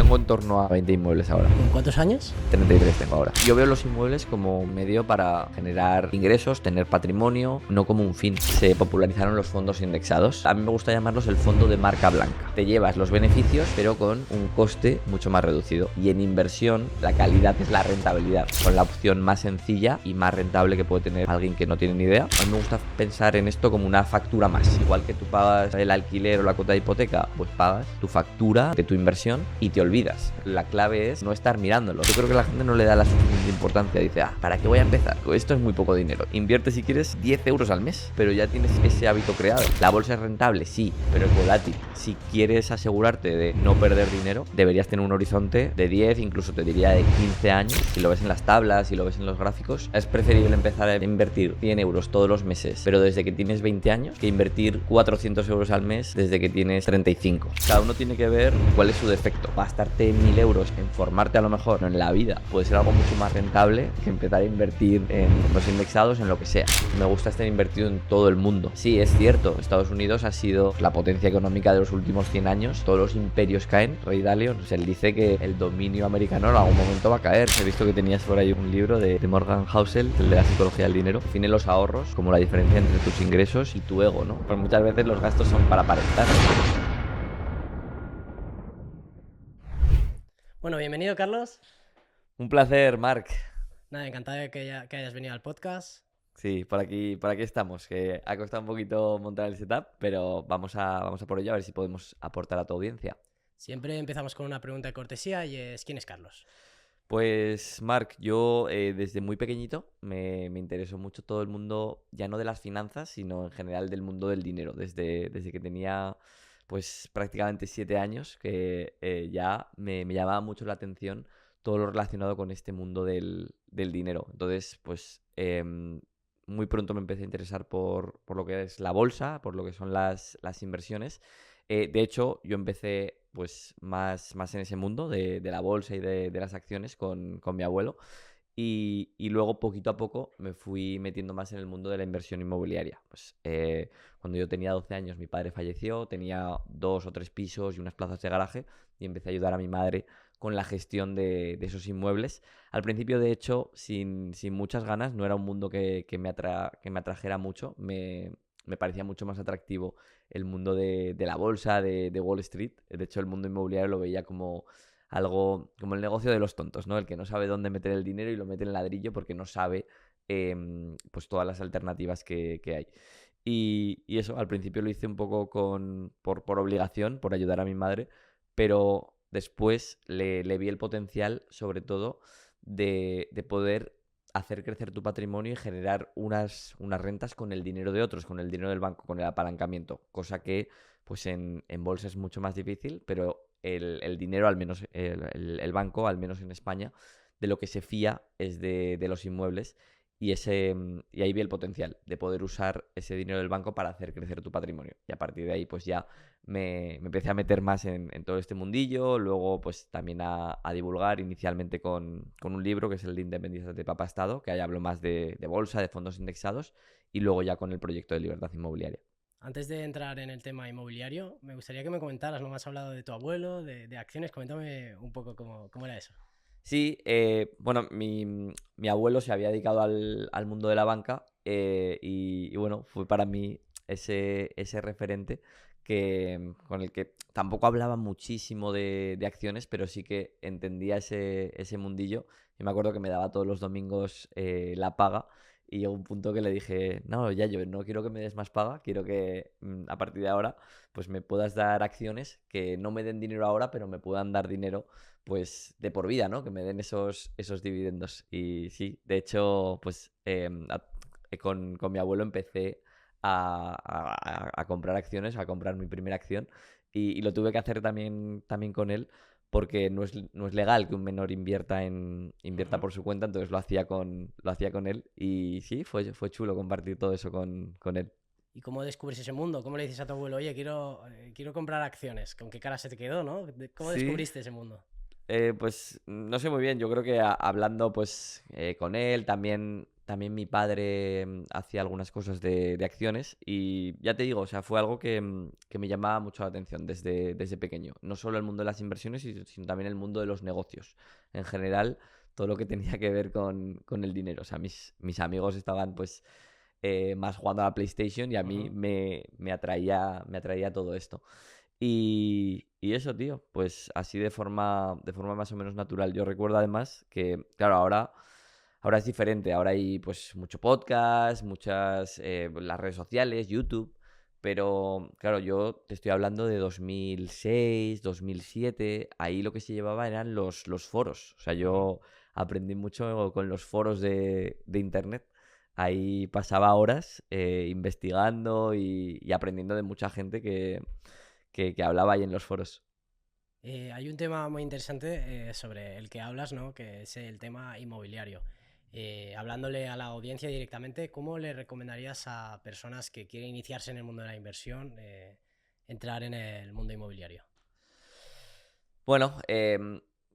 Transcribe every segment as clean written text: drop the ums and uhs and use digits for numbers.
tengo en torno a 20 inmuebles ahora. ¿En cuántos años? 33 tengo ahora. Yo veo los inmuebles como medio para generar ingresos, tener patrimonio, no como un fin. Se popularizaron los fondos indexados. A mí me gusta llamarlos el fondo de marca blanca. Te llevas los beneficios, pero con un coste mucho más reducido. Y en inversión, la calidad es la rentabilidad, con la opción más sencilla y más rentable que puede tener alguien que no tiene ni idea. A mí me gusta pensar en esto como una factura más. Igual que tú pagas el alquiler o la cuota de hipoteca, pues pagas tu factura de tu inversión y te olvidas. La clave es no estar mirándolo. Yo creo que la gente no le da la suficiente importancia. Dice, ¿para qué voy a empezar? Esto es muy poco dinero. Invierte si quieres 10 euros al mes, pero ya tienes ese hábito creado. La bolsa es rentable, sí, pero es volátil. Si quieres asegurarte de no perder dinero, deberías tener un horizonte de 10, incluso te diría de 15 años. Si lo ves en las tablas, si lo ves en los gráficos, es preferible empezar a invertir 100 euros todos los meses, pero desde que tienes 20 años, que invertir 400 euros al mes desde que tienes 35. Cada uno tiene que ver cuál es su defecto. Gastarte 1000 euros en formarte a lo mejor, no en la vida, puede ser algo mucho más rentable que empezar a invertir en los indexados, en lo que sea. Me gusta estar invertido en todo el mundo. Sí, es cierto, Estados Unidos ha sido la potencia económica de los últimos 100 años. Todos los imperios caen. Ray Dalio, pues él dice que el dominio americano en algún momento va a caer. He visto que tenías por ahí un libro de Morgan Housel, el de la psicología del dinero. Define los ahorros como la diferencia entre tus ingresos y tu ego, ¿no? Pues muchas veces los gastos son para aparentar. Bueno, bienvenido, Carlos. Un placer, Marc. Nada, encantado de que hayas venido al podcast. Sí, por aquí estamos, que ha costado un poquito montar el setup, pero vamos a por ello a ver si podemos aportar a tu audiencia. Siempre empezamos con una pregunta de cortesía y es, ¿quién es Carlos? Pues, Marc, yo desde muy pequeñito me interesó mucho todo el mundo, ya no de las finanzas, sino en general del mundo del dinero. Desde que tenía pues prácticamente 7 años, que ya me llamaba mucho la atención todo lo relacionado con este mundo del dinero. Entonces, pues muy pronto me empecé a interesar por lo que es la bolsa, por lo que son las inversiones. De hecho, yo empecé pues más en ese mundo de la bolsa y de las acciones con mi abuelo. Y luego, poquito a poco, me fui metiendo más en el mundo de la inversión inmobiliaria. Pues cuando yo tenía 12 años, mi padre falleció, tenía 2 o 3 pisos y unas plazas de garaje, y empecé a ayudar a mi madre con la gestión de esos inmuebles. Al principio, de hecho, sin muchas ganas, no era un mundo que me atrajera mucho. Me parecía mucho más atractivo el mundo de la bolsa, de Wall Street. De hecho, el mundo inmobiliario lo veía como algo como el negocio de los tontos, ¿no? El que no sabe dónde meter el dinero y lo mete en ladrillo porque no sabe pues todas las alternativas que hay. Y eso, al principio lo hice un poco por obligación, por ayudar a mi madre, pero después le vi el potencial, sobre todo, de poder hacer crecer tu patrimonio y generar unas rentas con el dinero de otros, con el dinero del banco, con el apalancamiento, cosa que pues en bolsa es mucho más difícil, pero el dinero, al menos el banco, al menos en España, de lo que se fía es de los inmuebles y ahí vi el potencial de poder usar ese dinero del banco para hacer crecer tu patrimonio. Y a partir de ahí pues ya me empecé a meter más en todo este mundillo, luego pues también a divulgar inicialmente con un libro que es el de Independientes de Papa Estado, que ahí hablo más de bolsa, de fondos indexados, y luego ya con el proyecto de libertad inmobiliaria. Antes de entrar en el tema inmobiliario, me gustaría que me comentaras, ¿no? Me has hablado de tu abuelo, de acciones, coméntame un poco cómo era eso. Sí, bueno, mi abuelo se había dedicado al mundo de la banca y bueno, fue para mí ese referente con el que tampoco hablaba muchísimo de acciones, pero sí que entendía ese mundillo. Y me acuerdo que me daba todos los domingos la paga y llegó un punto que le dije, no, ya yo no quiero que me des más paga, quiero que a partir de ahora pues me puedas dar acciones que no me den dinero ahora, pero me puedan dar dinero pues de por vida, ¿no? Que me den esos dividendos. Y sí, de hecho, pues con mi abuelo empecé a comprar acciones, a comprar mi primera acción y lo tuve que hacer también con él porque no es legal que un menor invierta por su cuenta, entonces lo hacía con él y sí, fue chulo compartir todo eso con él. ¿Y cómo descubres ese mundo? ¿Cómo le dices a tu abuelo, oye, quiero comprar acciones? ¿Con qué cara se te quedó, no? ¿Cómo Sí, descubriste ese mundo? pues no sé muy bien, yo creo que hablando pues con él también también mi padre hacía algunas cosas de acciones y ya te digo, o sea, fue algo que me llamaba mucho la atención desde pequeño. No solo el mundo de las inversiones, sino también el mundo de los negocios. En general, todo lo que tenía que ver con el dinero. O sea, mis amigos estaban pues más jugando a la PlayStation y a mí Ujú. me atraía todo esto. Y eso, tío, pues así de forma más o menos natural. Yo recuerdo además que, claro, ahora es diferente. Ahora hay pues mucho podcast, muchas las redes sociales, YouTube. Pero claro, yo te estoy hablando de 2006, 2007. Ahí lo que se llevaba eran los foros. O sea, Ujú. yo aprendí mucho con los foros de internet. Ahí pasaba horas investigando y aprendiendo de mucha gente que hablaba ahí en los foros. Hay un tema muy interesante sobre el que hablas, ¿no? Que es el tema inmobiliario. Hablándole a la audiencia directamente, ¿cómo le recomendarías a personas que quieren iniciarse en el mundo de la inversión entrar en el mundo inmobiliario? Bueno,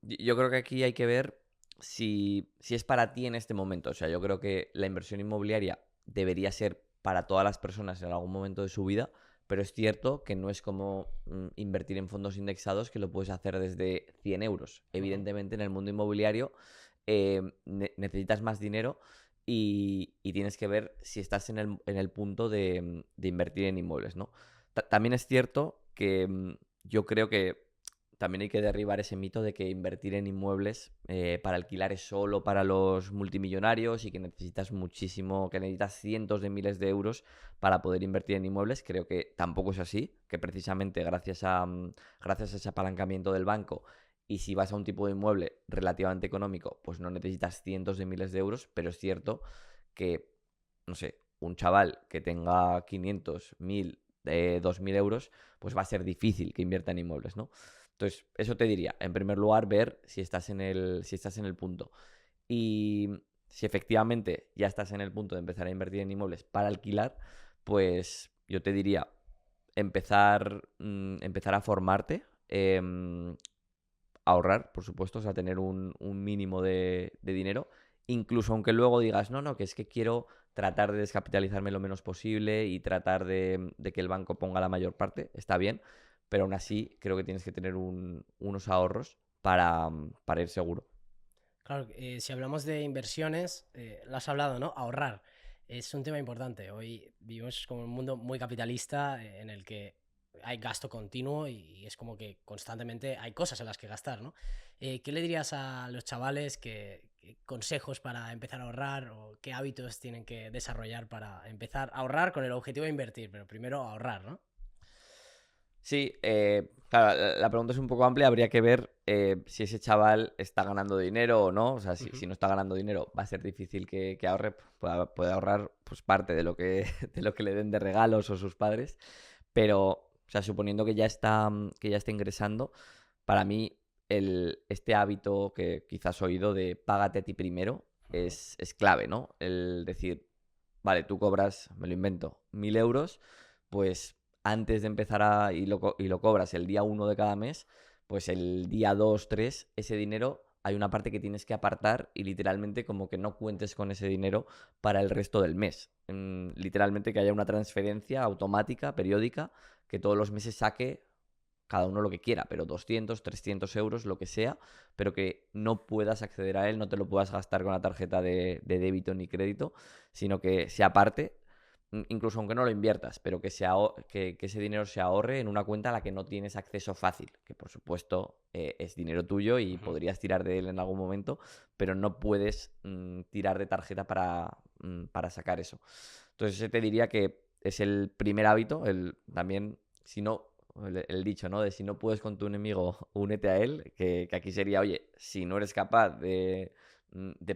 yo creo que aquí hay que ver si es para ti en este momento. O sea, yo creo que la inversión inmobiliaria debería ser para todas las personas en algún momento de su vida, pero es cierto que no es como invertir en fondos indexados que lo puedes hacer desde 100 euros. Ujú. Evidentemente, en el mundo inmobiliario necesitas más dinero y tienes que ver si estás en el punto de invertir en inmuebles, ¿no? También es cierto que yo creo que también hay que derribar ese mito de que invertir en inmuebles para alquilar es solo para los multimillonarios y que necesitas muchísimo, que necesitas cientos de miles de euros para poder invertir en inmuebles. Creo que tampoco es así, que precisamente gracias a ese apalancamiento del banco y si vas a un tipo de inmueble relativamente económico, pues no necesitas cientos de miles de euros, pero es cierto que, no sé, un chaval que tenga 500, 1000, 2000 euros, pues va a ser difícil que invierta en inmuebles, ¿no? Entonces, eso te diría, en primer lugar, ver si estás en el punto. Y si efectivamente ya estás en el punto de empezar a invertir en inmuebles para alquilar, pues yo te diría empezar a formarte, ahorrar, por supuesto, o sea, tener un mínimo de dinero, incluso aunque luego digas, no, no, que es que quiero tratar de descapitalizarme lo menos posible y tratar de que el banco ponga la mayor parte, está bien, pero aún así creo que tienes que tener unos ahorros para ir seguro. Claro, si hablamos de inversiones, lo has hablado, ¿no? Ahorrar es un tema importante. Hoy vivimos como un mundo muy capitalista en el que hay gasto continuo y es como que constantemente hay cosas en las que gastar, ¿no? ¿Qué le dirías a los chavales qué consejos para empezar a ahorrar o qué hábitos tienen que desarrollar para empezar a ahorrar con el objetivo de invertir, pero primero ahorrar, ¿no? Sí, claro, la pregunta es un poco amplia. Habría que ver si ese chaval está ganando dinero o no. O sea, si, Ujú. si no está ganando dinero, va a ser difícil que ahorre. Puede ahorrar pues, parte de lo que, de lo que le den de regalos o sus padres. Pero, o sea, suponiendo que ya está ingresando, para mí este hábito que quizás has oído de págate a ti primero Ujú. es clave, ¿no? El decir, vale, tú cobras, me lo invento, 1000 euros, pues antes de empezar y lo cobras el día 1 de cada mes, pues el día 2 3 ese dinero hay una parte que tienes que apartar y literalmente como que no cuentes con ese dinero para el resto del mes. Literalmente que haya una transferencia automática, periódica, que todos los meses saque cada uno lo que quiera, pero 200, 300 euros, lo que sea, pero que no puedas acceder a él, no te lo puedas gastar con la tarjeta de débito ni crédito, sino que sea parte, incluso aunque no lo inviertas, pero que ese dinero se ahorre en una cuenta a la que no tienes acceso fácil, que por supuesto es dinero tuyo y Ujú. podrías tirar de él en algún momento, pero no puedes tirar de tarjeta para sacar eso. Entonces, ese te diría que es el primer hábito, también, si no, el dicho, ¿no? De si no puedes con tu enemigo, únete a él, que aquí sería, oye, si no eres capaz de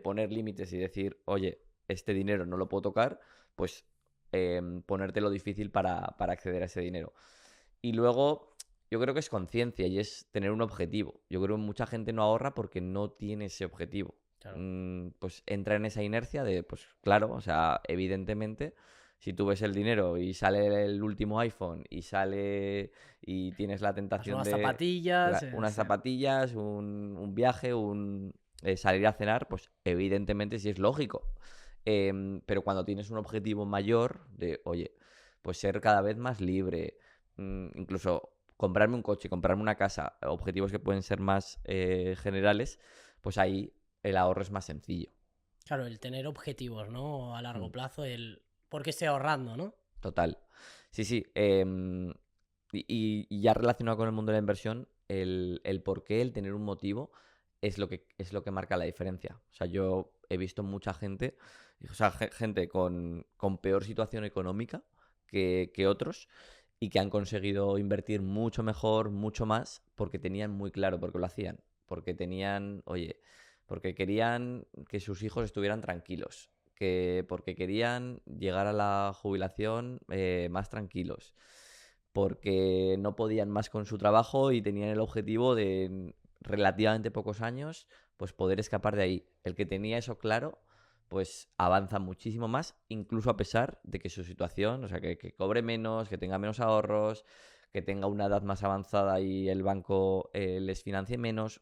poner límites y decir, oye, este dinero no lo puedo tocar, pues ponértelo difícil para acceder a ese dinero. Y luego, yo creo que es conciencia y es tener un objetivo. Yo creo que mucha gente no ahorra porque no tiene ese objetivo. Claro. Pues entra en esa inercia de, pues claro, o sea, evidentemente, si tú ves el dinero y sale el último iPhone y sale y tienes la Las tentación nuevas de zapatillas, unas sí. zapatillas, un viaje, salir a cenar, pues evidentemente sí es lógico. Pero cuando tienes un objetivo mayor de, oye, pues ser cada vez más libre, incluso comprarme un coche, comprarme una casa, objetivos que pueden ser más generales, pues ahí el ahorro es más sencillo. Claro, el tener objetivos, ¿no? A largo Mm, plazo, el por qué estoy ahorrando, ¿no? Total. Sí, sí. Y ya relacionado con el mundo de la inversión, el por qué, el tener un motivo, es lo que marca la diferencia. O sea, yo he visto mucha gente, o sea, gente con peor situación económica que otros y que han conseguido invertir mucho mejor, mucho más, porque tenían muy claro por qué lo hacían. Porque tenían, oye, porque querían que sus hijos estuvieran tranquilos, que porque querían llegar a la jubilación más tranquilos, porque no podían más con su trabajo y tenían el objetivo de en relativamente pocos años pues poder escapar de ahí. El que tenía eso claro pues avanza muchísimo más, incluso a pesar de que su situación, o sea, que cobre menos, que tenga menos ahorros, que tenga una edad más avanzada y el banco les financie menos.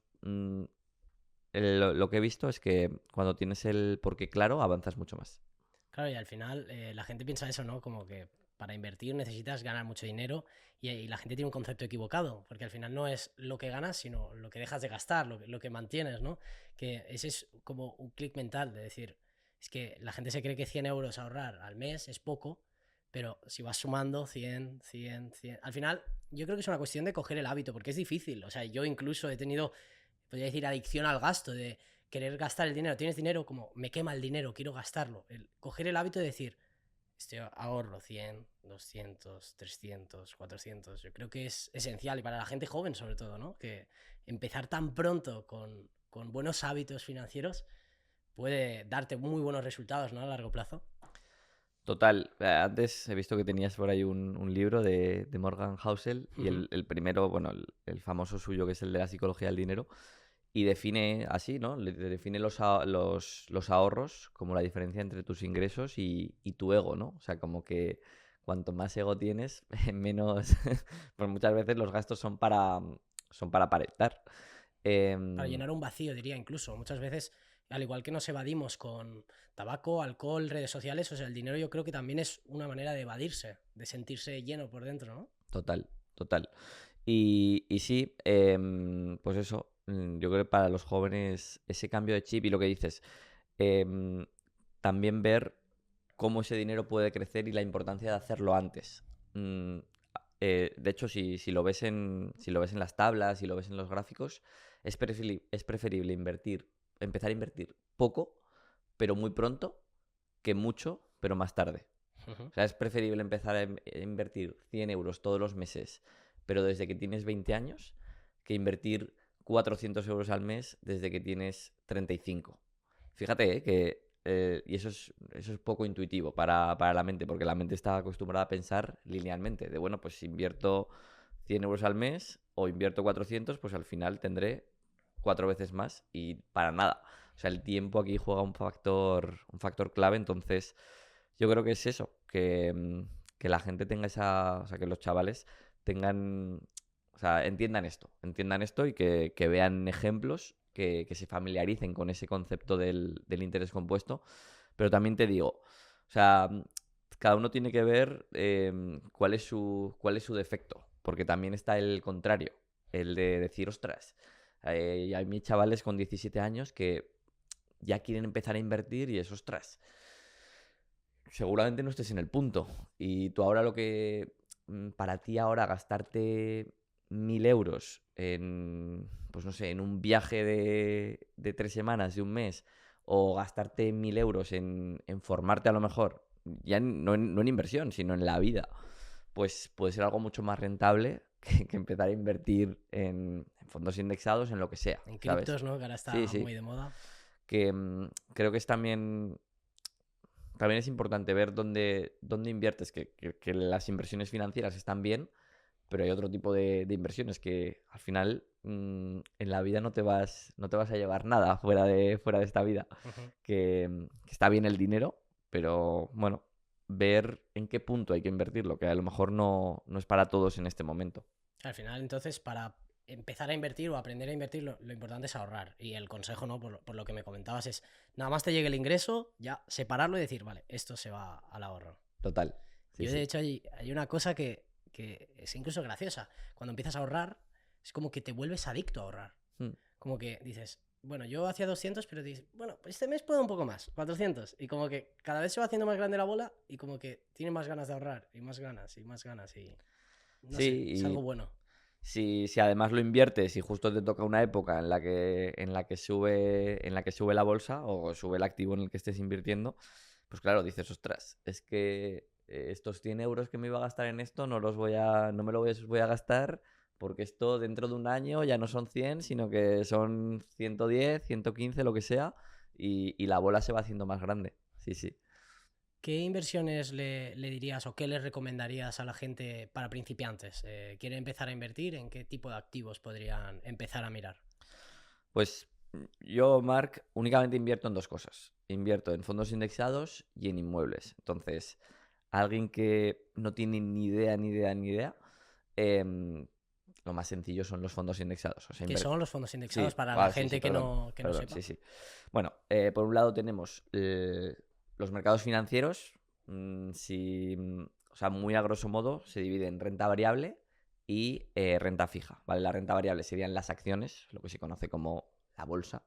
Lo que he visto es que cuando tienes el porqué claro, avanzas mucho más. Claro, y al final la gente piensa eso, ¿no? Como que para invertir necesitas ganar mucho dinero y la gente tiene un concepto equivocado, porque al final no es lo que ganas, sino lo que dejas de gastar, lo que mantienes, ¿no? Que ese es como un clic mental de decir, es que la gente se cree que 100 euros ahorrar al mes es poco, pero si vas sumando 100, 100, 100, al final yo creo que es una cuestión de coger el hábito, porque es difícil, o sea, yo incluso he tenido, podría decir, adicción al gasto, de querer gastar el dinero. Tienes dinero, como me quema el dinero, quiero gastarlo. Coger el hábito de decir, ahorro 100, 200, 300, 400. Yo creo que es esencial y para la gente joven sobre todo, ¿no? Que empezar tan pronto con buenos hábitos financieros puede darte muy buenos resultados, ¿no? A largo plazo. Total, antes he visto que tenías por ahí un libro de Morgan Housel y Ujú. el primero, bueno, el famoso suyo que es el de la psicología del dinero y define así, ¿no? Define los ahorros como la diferencia entre tus ingresos y tu ego, ¿no? O sea, como que cuanto más ego tienes, menos, pues muchas veces los gastos son para aparentar. Para Em, llenar un vacío, diría incluso. Muchas veces, al igual que nos evadimos con tabaco, alcohol, redes sociales, o sea, el dinero yo creo que también es una manera de evadirse, de sentirse lleno por dentro, ¿no? Total, total. Y sí, pues eso, yo creo que para los jóvenes ese cambio de chip y lo que dices, em, también ver cómo ese dinero puede crecer y la importancia de hacerlo antes. De hecho, si lo ves si lo ves en las tablas, si lo ves en los gráficos, es preferible empezar a invertir poco, pero muy pronto, que mucho, pero más tarde. Ujú. O sea, es preferible empezar a invertir 100 euros todos los meses, pero desde que tienes 20 años, que invertir 400 euros al mes desde que tienes 35. Fíjate, y eso es poco intuitivo para la mente, porque la mente está acostumbrada a pensar linealmente, de bueno, pues si invierto 100 euros al mes o invierto 400, pues al final tendré 4 veces más y para nada. O sea, el tiempo aquí juega un factor clave, entonces yo creo que es eso, que la gente tenga esa, o sea, que los chavales tengan, o sea, entiendan esto y que vean ejemplos, que se familiaricen con ese concepto del interés compuesto. Pero también te digo, o sea, cada uno tiene que ver cuál es su defecto, porque también está el contrario, el de decir, ostras, hay mis chavales con 17 años que ya quieren empezar a invertir y es, ostras, seguramente no estés en el punto. Y tú ahora para ti ahora gastarte 1.000 euros en, pues no sé, en un viaje de 3 semanas, de un mes, o gastarte 1.000 euros en formarte a lo mejor, ya no en inversión, sino en la vida, pues puede ser algo mucho más rentable que empezar a invertir en fondos indexados, en lo que sea, En ¿sabes? criptos, ¿no? Que ahora Sí, está sí. muy de moda. Que creo que es también es importante ver dónde inviertes, que las inversiones financieras están bien, pero hay otro tipo de inversiones que al final en la vida no te vas a llevar nada fuera de esta vida. Ujú. Que está bien el dinero, pero bueno, ver en qué punto hay que invertirlo, que a lo mejor no es para todos en este momento. Al final, entonces, para empezar a invertir o aprender a invertir, lo importante es ahorrar. Y el consejo, ¿no? Por lo que me comentabas, es nada más te llegue el ingreso, ya separarlo y decir, vale, esto se va al ahorro. Total. Sí, Yo, de sí. hecho, hay una cosa que es incluso graciosa. Cuando empiezas a ahorrar, es como que te vuelves adicto a ahorrar. Mm. Como que dices, bueno, yo hacía 200, pero dices, bueno, pues este mes puedo un poco más, 400. Y como que cada vez se va haciendo más grande la bola y como que tienes más ganas de ahorrar y más ganas y más ganas y no sé, es algo Sí, bueno. si además lo inviertes y justo te toca una época en la que sube la bolsa o sube el activo en el que estés invirtiendo, pues claro, dices, ostras, es que estos 100 euros que me iba a gastar en esto no me lo voy a gastar porque esto dentro de un año ya no son 100 sino que son 110, 115, lo que sea, y la bola se va haciendo más grande. Sí, sí. ¿Qué inversiones le dirías o qué le recomendarías a la gente para principiantes? ¿Quiere empezar a invertir? ¿En qué tipo de activos podrían empezar a mirar? Pues yo, Marc, únicamente invierto en dos cosas. Invierto en fondos indexados y en inmuebles. Entonces, alguien que no tiene ni idea, ni idea, ni idea, em, lo más sencillo son los fondos indexados. O sea, ¿Qué son los fondos sí, indexados para la sí, sí, gente que perdón, que no perdón, sepa? sí, sí. Bueno, por un lado tenemos los mercados financieros. O sea, muy a grosso modo, se divide en renta variable y renta fija, ¿vale? La renta variable serían las acciones, lo que se conoce como la bolsa.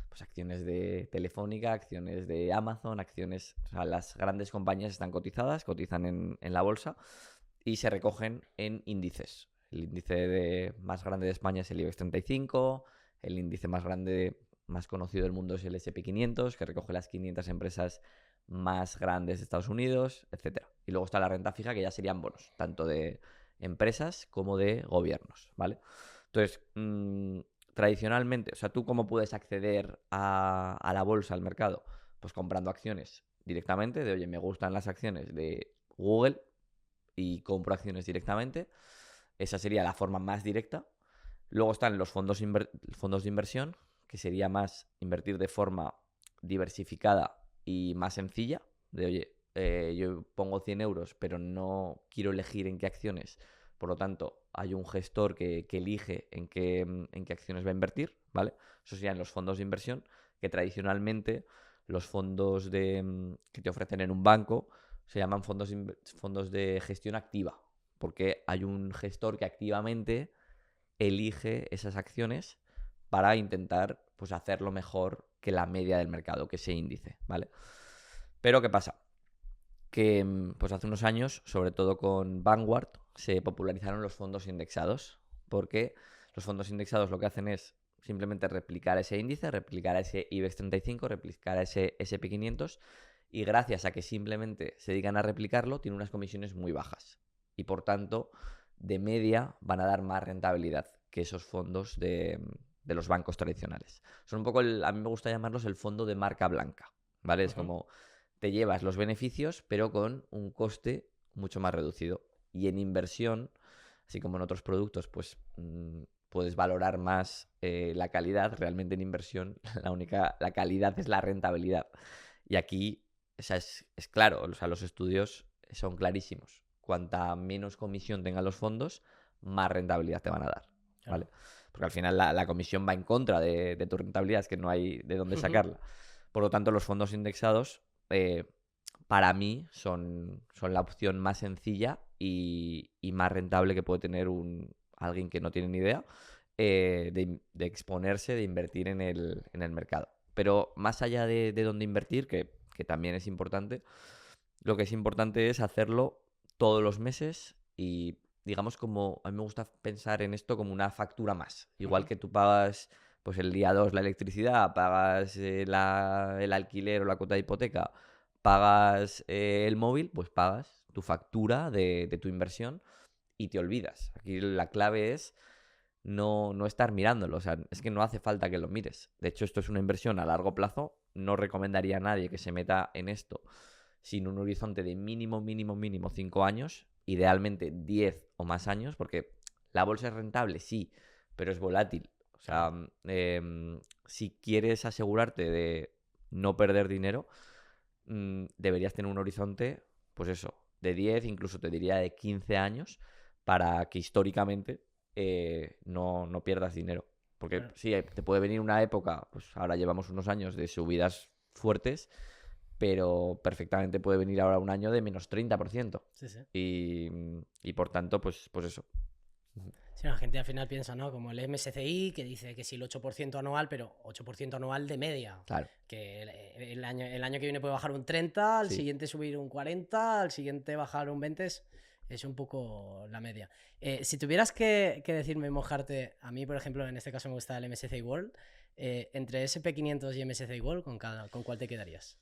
Pues acciones de Telefónica, acciones de Amazon, acciones... O sea, las grandes compañías están cotizadas, cotizan en la bolsa y se recogen en índices. El más grande de España es el IBEX 35, el índice más grande, más conocido del mundo es el SP 500, que recoge las 500 empresas más grandes de Estados Unidos, etcétera. Y luego está la renta fija, que ya serían bonos, tanto de empresas como de gobiernos, ¿vale? Entonces, tradicionalmente, o sea, ¿tú cómo puedes acceder a la bolsa, al mercado? Pues comprando acciones directamente, de oye, me gustan las acciones de Google y compro acciones directamente. Esa sería la forma más directa. Luego están los fondos de inversión, que sería más invertir de forma diversificada y más sencilla. De oye, yo pongo 100 euros, pero no quiero elegir en qué acciones. Por lo tanto, hay un gestor que elige en qué acciones va a invertir, ¿vale? Eso serían los fondos de inversión, que tradicionalmente los fondos que te ofrecen en un banco se llaman fondos de gestión activa, porque hay un gestor que activamente elige esas acciones para intentar pues hacerlo mejor que la media del mercado, que ese índice, ¿vale? Pero ¿qué pasa? Que pues hace unos años, sobre todo con Vanguard, se popularizaron los fondos indexados, porque los fondos indexados lo que hacen es simplemente replicar ese índice, replicar a ese IBEX 35, replicar a ese SP 500, y gracias a que simplemente se dedican a replicarlo, tienen unas comisiones muy bajas. Y por tanto, de media van a dar más rentabilidad que esos fondos de los bancos tradicionales. Son un poco, a mí me gusta llamarlos el fondo de marca blanca, ¿vale? Es Ujú. como te llevas los beneficios, pero con un coste mucho más reducido. Y en inversión, así como en otros productos, pues puedes valorar más la calidad. Realmente en inversión la calidad es la rentabilidad. Y aquí, o sea, es claro, o sea, los estudios son clarísimos. Cuanta menos comisión tengan los fondos, más rentabilidad te van a dar, Claro. ¿vale? Porque al final la comisión va en contra de tu rentabilidad, es que no hay de dónde Ujú. sacarla. Por lo tanto, los fondos indexados, eh, para mí, son la opción más sencilla y más rentable que puede tener alguien que no tiene ni idea de exponerse, de invertir en el mercado. Pero más allá de dónde invertir, que también es importante, lo que es importante es hacerlo todos los meses y digamos como, a mí me gusta pensar en esto como una factura más. Igual Ujú. que tú pagas pues el día 2 la electricidad, pagas el alquiler o la cuota de hipoteca, pagas el móvil, pues pagas tu factura de tu inversión y te olvidas. Aquí la clave es no estar mirándolo. O sea, es que no hace falta que lo mires. De hecho, esto es una inversión a largo plazo. No recomendaría a nadie que se meta en esto sin un horizonte de mínimo, mínimo, mínimo 5 años, idealmente 10 o más años, porque la bolsa es rentable, sí, pero es volátil. O Claro. sea, si quieres asegurarte de no perder dinero, deberías tener un horizonte, pues eso, de 10, incluso te diría de 15 años, para que históricamente no pierdas dinero. Porque Claro. sí, te puede venir una época, pues ahora llevamos unos años de subidas fuertes, pero perfectamente puede venir ahora un año de menos 30%. Sí, sí. Y por tanto, pues eso. Sí, la gente al final piensa, ¿no? Como el MSCI, que dice que sí el 8% anual, pero 8% anual de media. Claro, Que el año que viene puede bajar un 30, al sí. siguiente subir un 40, al siguiente bajar un 20. Es un poco la media. Si tuvieras que decirme, mojarte, a mí, por ejemplo, en este caso me gusta el MSCI World, entre SP500 y MSCI World, ¿con cuál te quedarías?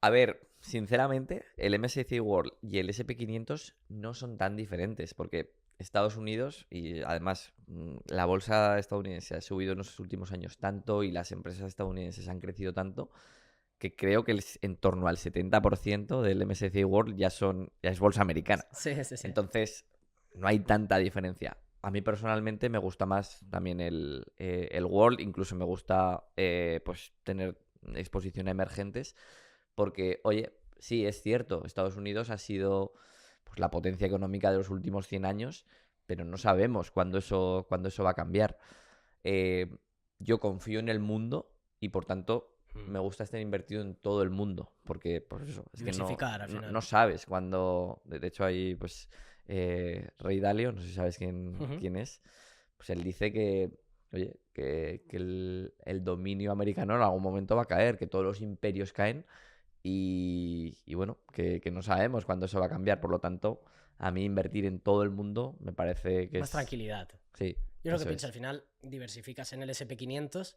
A ver, sinceramente, el MSCI World y el SP500 no son tan diferentes porque Estados Unidos y además la bolsa estadounidense ha subido en los últimos años tanto y las empresas estadounidenses han crecido tanto que creo que en torno al 70% del MSCI World ya es bolsa americana. Sí, sí, sí. Entonces, no hay tanta diferencia. A mí personalmente me gusta más también el World, incluso me gusta pues tener exposición a emergentes, porque, oye, sí, es cierto, Estados Unidos ha sido pues, la potencia económica de los últimos 100 años, pero no sabemos cuándo eso va a cambiar. Eh, yo confío en el mundo y, por tanto, me gusta estar invertido en todo el mundo, porque, pues eso, es que Diversificar al final. no sabes cuándo. De hecho, hay, pues, Rey Dalio, no sé si sabes Ujú. quién es, pues él dice que, oye, que el dominio americano en algún momento va a caer, que todos los imperios caen y bueno, que no sabemos cuándo eso va a cambiar. Por lo tanto, a mí invertir en todo el mundo me parece que Más es. tranquilidad. Sí, Yo lo que eso pienso, al es. final diversificas en el SP500,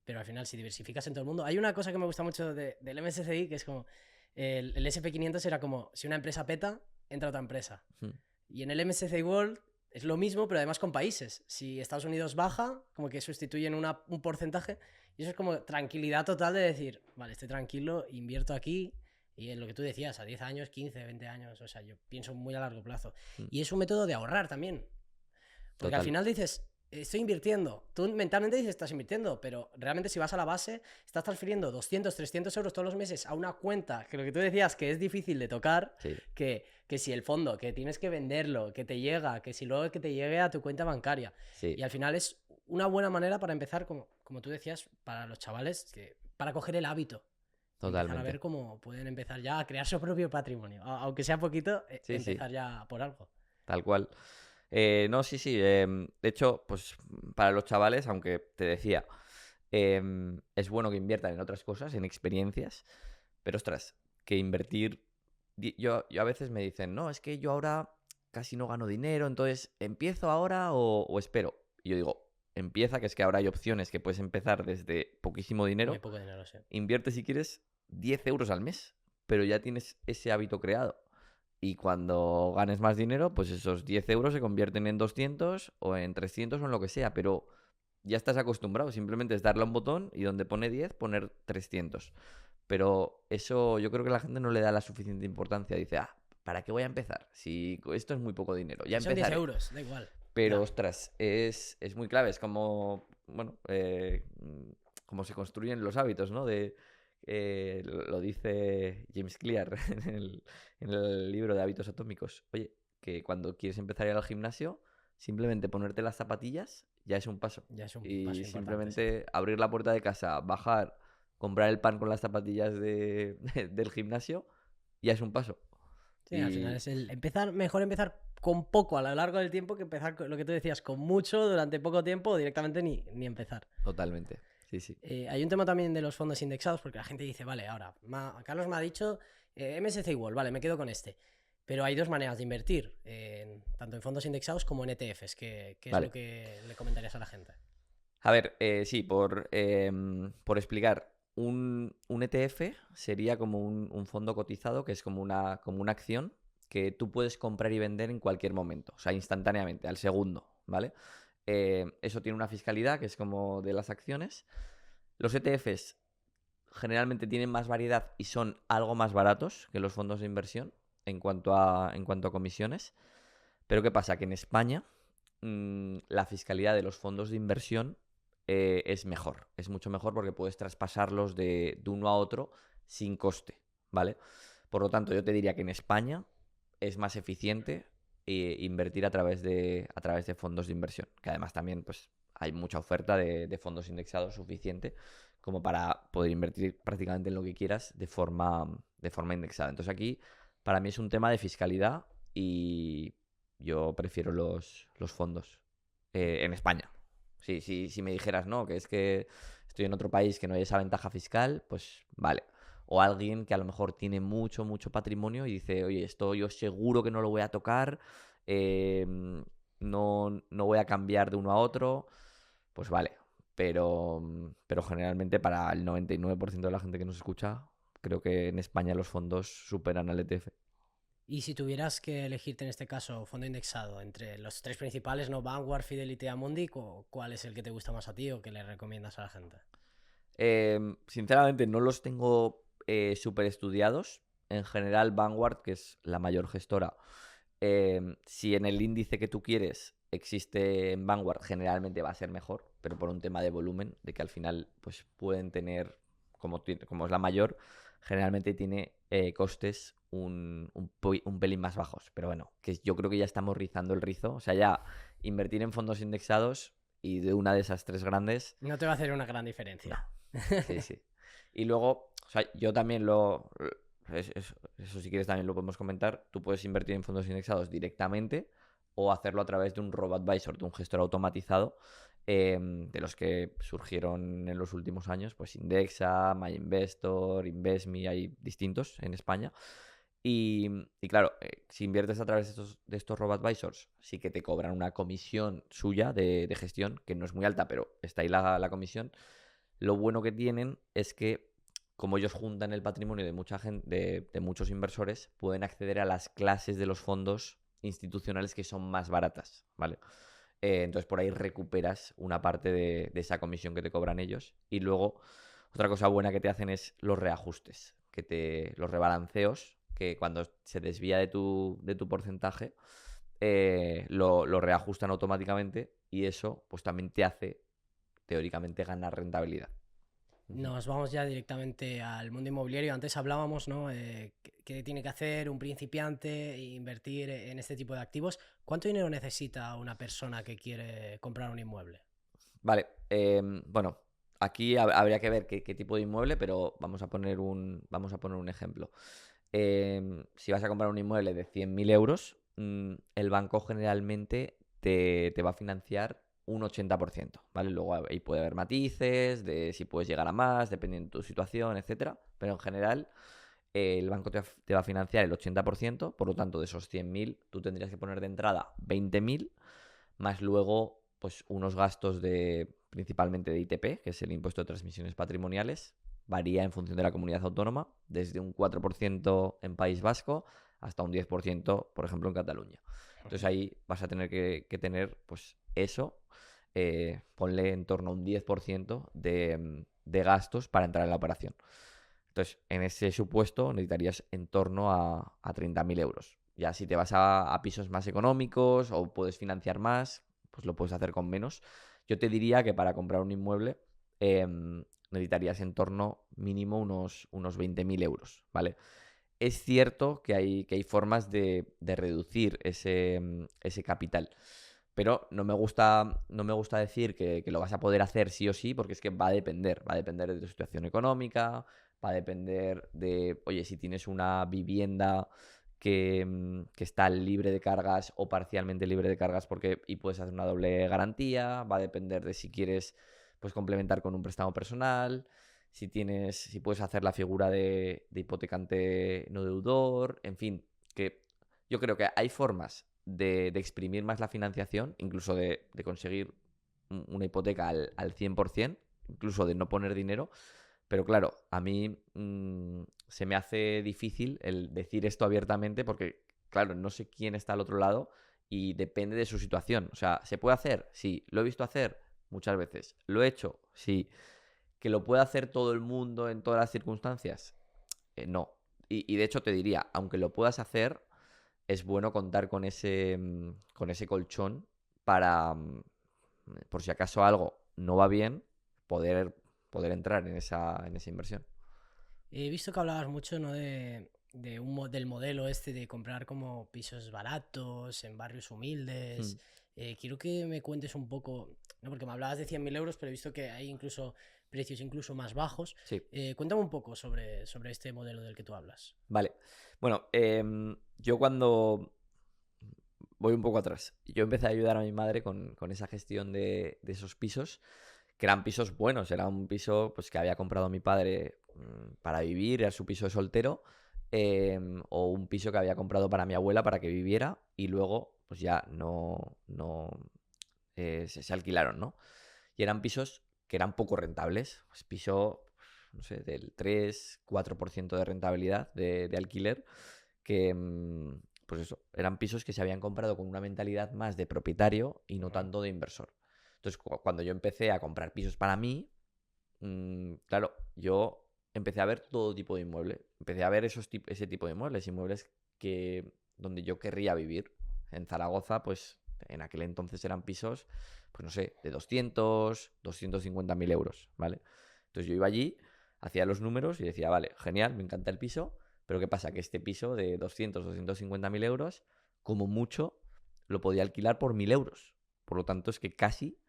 pero al final si diversificas en todo el mundo... Hay una cosa que me gusta mucho del MSCI, que es como el SP500 era como si una empresa peta, entra otra empresa. Mm, Y en el MSCI World es lo mismo, pero además con países. Si Estados Unidos baja, como que sustituyen un porcentaje, y eso es como tranquilidad total de decir, vale, estoy tranquilo, invierto aquí, y en lo que tú decías, a 10 años, 15, 20 años, o sea, yo pienso muy a largo plazo. mm, Y es un método de ahorrar también, porque al Total. final dices, estoy invirtiendo. Tú mentalmente dices, estás invirtiendo, pero realmente si vas a la base, estás transfiriendo 200, 300 euros todos los meses a una cuenta, que lo que tú decías, que es difícil de tocar, Sí, que si el fondo, que tienes que venderlo, que te llega, que si luego que te llegue a tu cuenta bancaria. sí, Y al final es una buena manera para empezar, como tú decías, para los chavales, para coger el hábito. Y empezar a ver totalmente. cómo pueden empezar ya a crear su propio patrimonio. Aunque sea poquito, Sí, sí, empezar ya por algo. tal cual. No, sí, sí. De hecho, pues para los chavales, aunque te decía, es bueno que inviertan en otras cosas, en experiencias, pero ostras, que invertir. Yo a veces me dicen, no, es que yo ahora casi no gano dinero, entonces ¿empiezo ahora o espero? Y yo digo, empieza, que es que ahora hay opciones que puedes empezar desde poquísimo Muy dinero, poco dinero, sí. invierte si quieres 10 euros al mes, pero ya tienes ese hábito creado. Y cuando ganes más dinero, pues esos 10 euros se convierten en 200 o en 300 o en lo que sea, pero ya estás acostumbrado. Simplemente es darle a un botón y donde pone 10, poner 300. Pero eso yo creo que la gente no le da la suficiente importancia. Dice, ¿para qué voy a empezar? Si esto es muy poco dinero, ya Si son 10 empezaré. euros, da igual. Pero, Ya. ostras, es muy clave. Es como, bueno, como se construyen los hábitos, ¿no? Lo dice James Clear en el libro de Hábitos Atómicos. Oye, que cuando quieres empezar a ir al gimnasio, simplemente ponerte las zapatillas ya es un paso. Ya es un Y paso importante, sí. simplemente abrir la puerta de casa, bajar, comprar el pan con las zapatillas del gimnasio, ya es un paso. Sí, al final Y es mejor empezar con poco a lo largo del tiempo que empezar con lo que tú decías, con mucho durante poco tiempo o directamente ni empezar. totalmente, sí, sí. Hay un tema también de los fondos indexados, porque la gente dice, vale, ahora, Carlos me ha dicho MSCI World, vale, me quedo con este. Pero hay dos maneras de invertir, tanto en fondos indexados como en ETFs, que es lo Vale. que le comentarías a la gente. A ver, sí, por explicar, un ETF sería como un fondo cotizado, que es como una acción que tú puedes comprar y vender en cualquier momento, o sea, instantáneamente, al segundo, ¿vale? Eso tiene una fiscalidad que es como de las acciones. Los ETFs generalmente tienen más variedad y son algo más baratos que los fondos de inversión en cuanto a comisiones. Pero ¿qué pasa? Que en España la fiscalidad de los fondos de inversión es mejor. Es mucho mejor porque puedes traspasarlos de uno a otro sin coste, ¿vale? Por lo tanto, yo te diría que en España es más eficiente invertir a través de fondos de inversión, que además también pues, hay mucha oferta de fondos indexados suficiente como para poder invertir prácticamente en lo que quieras de forma indexada. Entonces aquí para mí es un tema de fiscalidad y yo prefiero los fondos en España. Sí, sí, si me dijeras, no, que es que estoy en otro país que no hay esa ventaja fiscal, pues vale. O alguien que a lo mejor tiene mucho, mucho patrimonio y dice, oye, esto yo seguro que no lo voy a tocar, eh, no voy a cambiar de uno a otro, pues vale. Pero generalmente para el 99% de la gente que nos escucha, creo que en España los fondos superan al ETF. Y si tuvieras que elegirte en este caso fondo indexado entre los tres principales, ¿no? Vanguard, Fidelity, Amundi, ¿cuál es el que te gusta más a ti o que le recomiendas a la gente? Sinceramente no los tengo súper estudiados. En general, Vanguard, que es la mayor gestora, si en el índice que tú quieres existe en Vanguard, generalmente va a ser mejor, pero por un tema de volumen, de que al final pues pueden tener, como es la mayor, generalmente tiene costes un pelín más bajos. Pero bueno, que yo creo que ya estamos rizando el rizo. O sea, ya invertir en fondos indexados y de una de esas tres grandes, No te va a hacer una gran no. diferencia. Sí, sí. Y luego, o sea, yo también eso si quieres también lo podemos comentar. Tú puedes invertir en fondos indexados directamente o hacerlo a través de un robo-advisor, de un gestor automatizado, de los que surgieron en los últimos años, pues Indexa, MyInvestor, InvestMe, hay distintos en España. Y claro, si inviertes a través de estos robo-advisors, sí que te cobran una comisión suya de gestión, que no es muy alta, pero está ahí la comisión. Lo bueno que tienen es que, como ellos juntan el patrimonio de mucha gente, de muchos inversores, pueden acceder a las clases de los fondos institucionales que son más baratas, ¿vale? Entonces por ahí recuperas una parte de esa comisión que te cobran ellos. Y luego, otra cosa buena que te hacen es los reajustes, los rebalanceos, que cuando se desvía de tu porcentaje, lo reajustan automáticamente y eso pues también te hace teóricamente ganar rentabilidad. Ujú. Nos vamos ya directamente al mundo inmobiliario. Antes hablábamos, ¿no? ¿Qué tiene que hacer un principiante e invertir en este tipo de activos? ¿Cuánto dinero necesita una persona que quiere comprar un inmueble? Vale, bueno, aquí habría que ver qué tipo de inmueble, pero vamos a poner un ejemplo. Si vas a comprar un inmueble de 100.000 euros, el banco generalmente te va a financiar un 80%, ¿vale? Luego ahí puede haber matices de si puedes llegar a más, dependiendo de tu situación, etcétera. Pero en general, el banco te va a financiar el 80%, por lo tanto, de esos 100.000, tú tendrías que poner de entrada 20.000, más luego, pues, unos gastos principalmente de ITP, que es el impuesto de transmisiones patrimoniales. Varía en función de la comunidad autónoma, desde un 4% en País Vasco hasta un 10%, por ejemplo, en Cataluña. Entonces ahí vas a tener que tener, pues, eso, ponle en torno a un 10% de gastos para entrar en la operación. Entonces, en ese supuesto necesitarías en torno a 30.000 euros. Ya si te vas a pisos más económicos o puedes financiar más, pues lo puedes hacer con menos. Yo te diría que para comprar un inmueble necesitarías en torno mínimo unos 20.000 euros, ¿vale? Es cierto que hay formas de reducir ese capital, pero no me gusta decir que lo vas a poder hacer sí o sí, porque es que va a depender de tu situación económica, va a depender de, oye, si tienes una vivienda que está libre de cargas o parcialmente libre de cargas y puedes hacer una doble garantía, va a depender de si quieres pues complementar con un préstamo personal, si puedes hacer la figura de hipotecante no deudor, en fin, que yo creo que hay formas de exprimir más la financiación, incluso de conseguir una hipoteca al 100%, incluso de no poner dinero. Pero claro, a mí se me hace difícil el decir esto abiertamente porque, claro, no sé quién está al otro lado y depende de su situación. O sea, ¿se puede hacer? Sí. ¿Lo he visto hacer? Muchas veces. ¿Lo he hecho? Sí. ¿Que lo puede hacer todo el mundo en todas las circunstancias? No. Y de hecho te diría, aunque lo puedas hacer, es bueno contar con ese colchón para, por si acaso algo no va bien, poder entrar en esa inversión. He visto que hablabas mucho, ¿no? de del modelo este de comprar como pisos baratos en barrios humildes. Mm, Quiero que me cuentes un poco, ¿no? Porque me hablabas de 100.000 euros, pero he visto que hay incluso precios incluso más bajos. sí, Cuéntame un poco sobre este modelo del que tú hablas. vale. Bueno, yo cuando voy un poco atrás, yo empecé a ayudar a mi madre con esa gestión de esos pisos, que eran pisos buenos, era un piso pues, que había comprado mi padre para vivir, era su piso de soltero, o un piso que había comprado para mi abuela para que viviera y luego pues ya se alquilaron, ¿no? Y eran pisos que eran poco rentables, pues piso, no sé, del 3-4% de rentabilidad de alquiler, que, pues eso, eran pisos que se habían comprado con una mentalidad más de propietario y no Ujú. tanto de inversor. Entonces, cuando yo empecé a comprar pisos para mí, claro, yo empecé a ver todo tipo de inmueble. Empecé a ver ese tipo de inmuebles, inmuebles donde yo querría vivir. En Zaragoza, pues en aquel entonces eran pisos, pues no sé, de 250.000 euros, ¿vale? Entonces yo iba allí, hacía los números y decía, vale, genial, me encanta el piso, pero ¿qué pasa? Que este piso de 250.000 euros, como mucho, lo podía alquilar por 1.000 euros. Por lo tanto, es que casi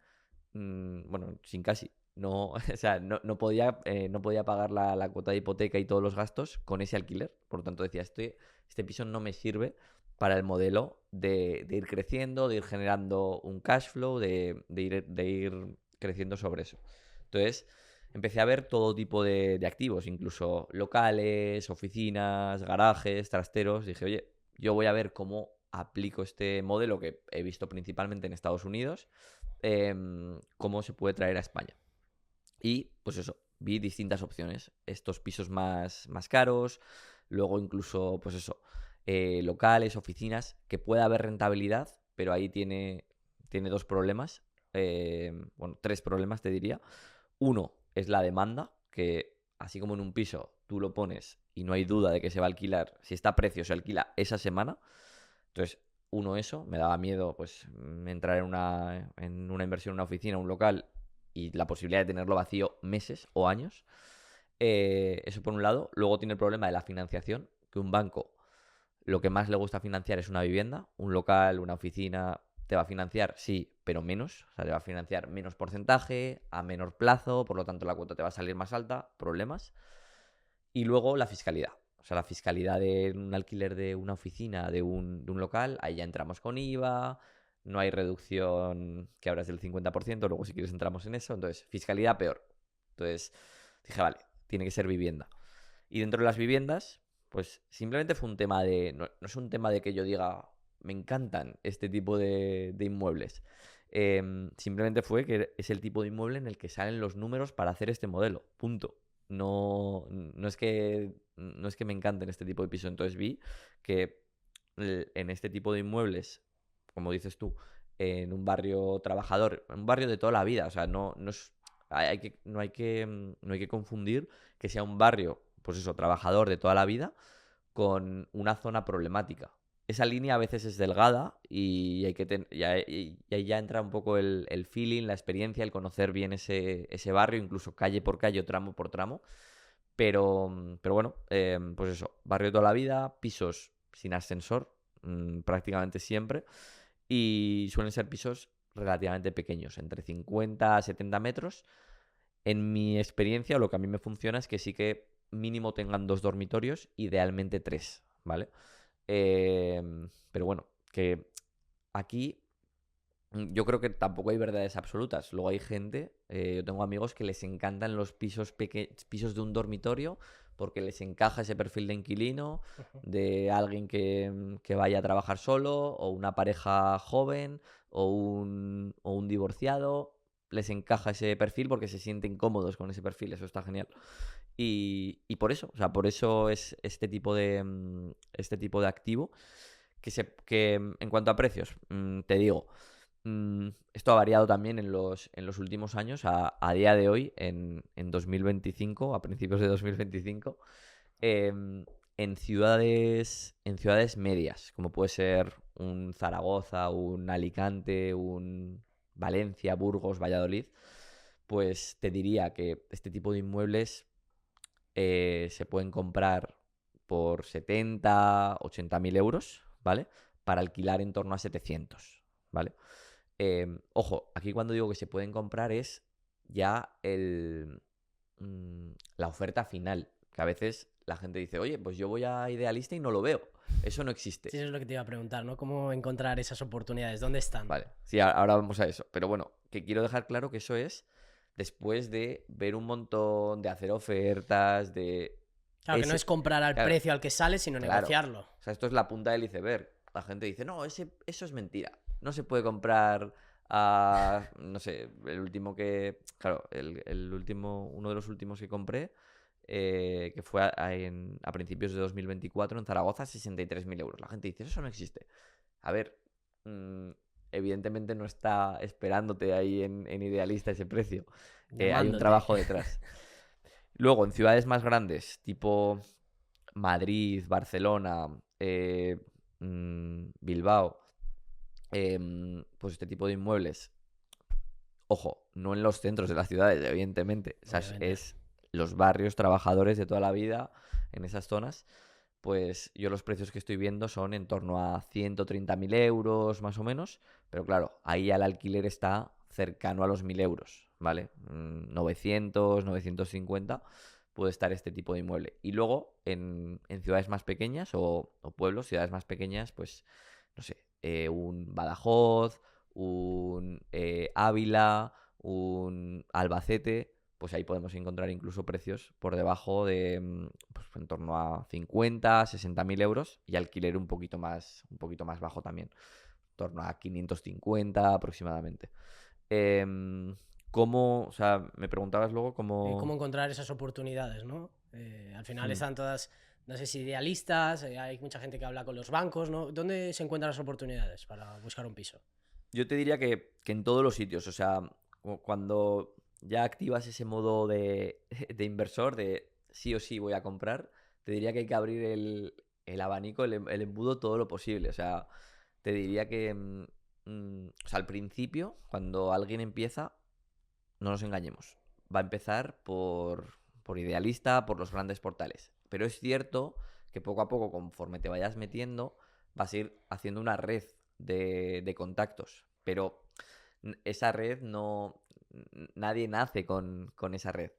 bueno, sin casi. No, o sea, no podía pagar la cuota de hipoteca y todos los gastos con ese alquiler. Por lo tanto, decía, este piso no me sirve para el modelo de ir creciendo, de ir generando un cash flow, de ir creciendo sobre eso. Entonces, empecé a ver todo tipo de activos, incluso locales, oficinas, garajes, trasteros. Dije, oye, yo voy a ver cómo aplico este modelo que he visto principalmente en Estados Unidos, cómo se puede traer a España. Y pues eso, vi distintas opciones. Estos pisos más caros, luego incluso, pues eso, locales, oficinas, que pueda haber rentabilidad, pero ahí tiene dos problemas. Bueno, tres problemas te diría. Uno es la demanda, que así como en un piso tú lo pones y no hay duda de que se va a alquilar, si está a precio se alquila esa semana. Entonces, uno, eso, me daba miedo pues entrar en una inversión en una oficina, un local y la posibilidad de tenerlo vacío meses o años. Eso por un lado. Luego tiene el problema de la financiación, que un banco lo que más le gusta financiar es una vivienda, un local, una oficina. ¿Te va a financiar? Sí, pero menos. O sea, te va a financiar menos porcentaje, a menor plazo, por lo tanto la cuota te va a salir más alta, problemas. Y luego la fiscalidad. O sea, la fiscalidad de un alquiler de una oficina, de un local, ahí ya entramos con IVA, no hay reducción que ahora es del 50%, luego si quieres entramos en eso. Entonces, fiscalidad peor. Entonces, dije, vale, tiene que ser vivienda. Y dentro de las viviendas, pues simplemente fue un tema de... No, no es un tema de que yo diga, me encantan este tipo de inmuebles. Simplemente fue que es el tipo de inmueble en el que salen los números para hacer este modelo. Punto. No es que me encanten este tipo de pisos. Entonces vi que en este tipo de inmuebles, como dices tú, en un barrio trabajador, un barrio de toda la vida, o sea, no es, no hay que confundir que sea un barrio, pues eso, trabajador de toda la vida con una zona problemática. Esa línea a veces es delgada y ahí ya entra un poco el feeling, la experiencia, el conocer bien ese barrio, incluso calle por calle o tramo por tramo. Pero bueno, pues eso, barrio de toda la vida, pisos sin ascensor, prácticamente siempre, y suelen ser pisos relativamente pequeños, entre 50 a 70 metros. En mi experiencia, lo que a mí me funciona es que sí que mínimo tengan dos dormitorios, idealmente tres, ¿vale? Pero bueno, que aquí yo creo que tampoco hay verdades absolutas. Luego hay gente, yo tengo amigos que les encantan los pisos de un dormitorio porque les encaja ese perfil de inquilino, Ujú. de alguien que vaya a trabajar solo, o una pareja joven, o un divorciado. Les encaja ese perfil porque se sienten cómodos con ese perfil. Eso está genial. Y por eso, o sea, por eso es este tipo de activo que en cuanto a precios, te digo. Esto ha variado también en los últimos años. A día de hoy, en 2025, a principios de 2025, em, en ciudades medias, como puede ser un Zaragoza, un Alicante, un Valencia, Burgos, Valladolid, pues te diría que este tipo de inmuebles se pueden comprar por 70, 80 mil euros, ¿vale? Para alquilar en torno a 700, ¿vale? Ojo, aquí cuando digo que se pueden comprar es ya la oferta final, que a veces la gente dice, oye, pues yo voy a Idealista y no lo veo. Eso no existe. Sí, eso es lo que te iba a preguntar, ¿no? ¿Cómo encontrar esas oportunidades? ¿Dónde están? Vale, sí, ahora vamos a eso. Pero bueno, que quiero dejar claro que eso es después de ver un montón, de hacer ofertas, de... Claro, que no es comprar al Claro, precio al que sale, sino claro. negociarlo. O sea, esto es la punta del iceberg. La gente dice, no, eso es mentira. No se puede comprar a... No sé, el último que... Claro, el último, uno de los últimos que compré, que fue a principios de 2024 en Zaragoza, 63.000 euros. La gente dice, eso no existe. A ver, mm, evidentemente no está esperándote ahí en Idealista ese precio. Hay un Llamándote. trabajo detrás. Luego, en ciudades más grandes, tipo Madrid, Barcelona, Bilbao, pues este tipo de inmuebles, ojo, no en los centros de las ciudades, evidentemente. O sea, Obviamente. es los barrios trabajadores de toda la vida en esas zonas. Pues yo los precios que estoy viendo son en torno a 130.000 euros más o menos. Pero claro, ahí ya el alquiler está cercano a los 1.000 euros, ¿vale? 900, 950 puede estar este tipo de inmueble. Y luego en ciudades más pequeñas o pueblos, ciudades más pequeñas, pues no sé, un Badajoz, un Ávila, un Albacete, pues ahí podemos encontrar incluso precios por debajo de, pues en torno a 50, 60.000 euros y alquiler un poquito más bajo también, en torno a 550 aproximadamente. Em, ¿Cómo, o sea, me preguntabas luego Cómo cómo... encontrar esas oportunidades, ¿no? Al final Hmm. están todas, no sé si idealistas, hay mucha gente que habla con los bancos, ¿no? ¿Dónde se encuentran las oportunidades para buscar un piso? Yo te diría que en todos los sitios, o sea, cuando ya activas ese modo de, de inversor, de sí o sí voy a comprar, te diría que hay que abrir el abanico, el embudo todo lo posible. O sea, te diría que, o sea, al principio, cuando alguien empieza, no nos engañemos, va a empezar por Idealista, por los grandes portales. Pero es cierto que poco a poco, conforme te vayas metiendo, vas a ir haciendo una red de contactos. Pero esa red no... Nadie nace con esa red.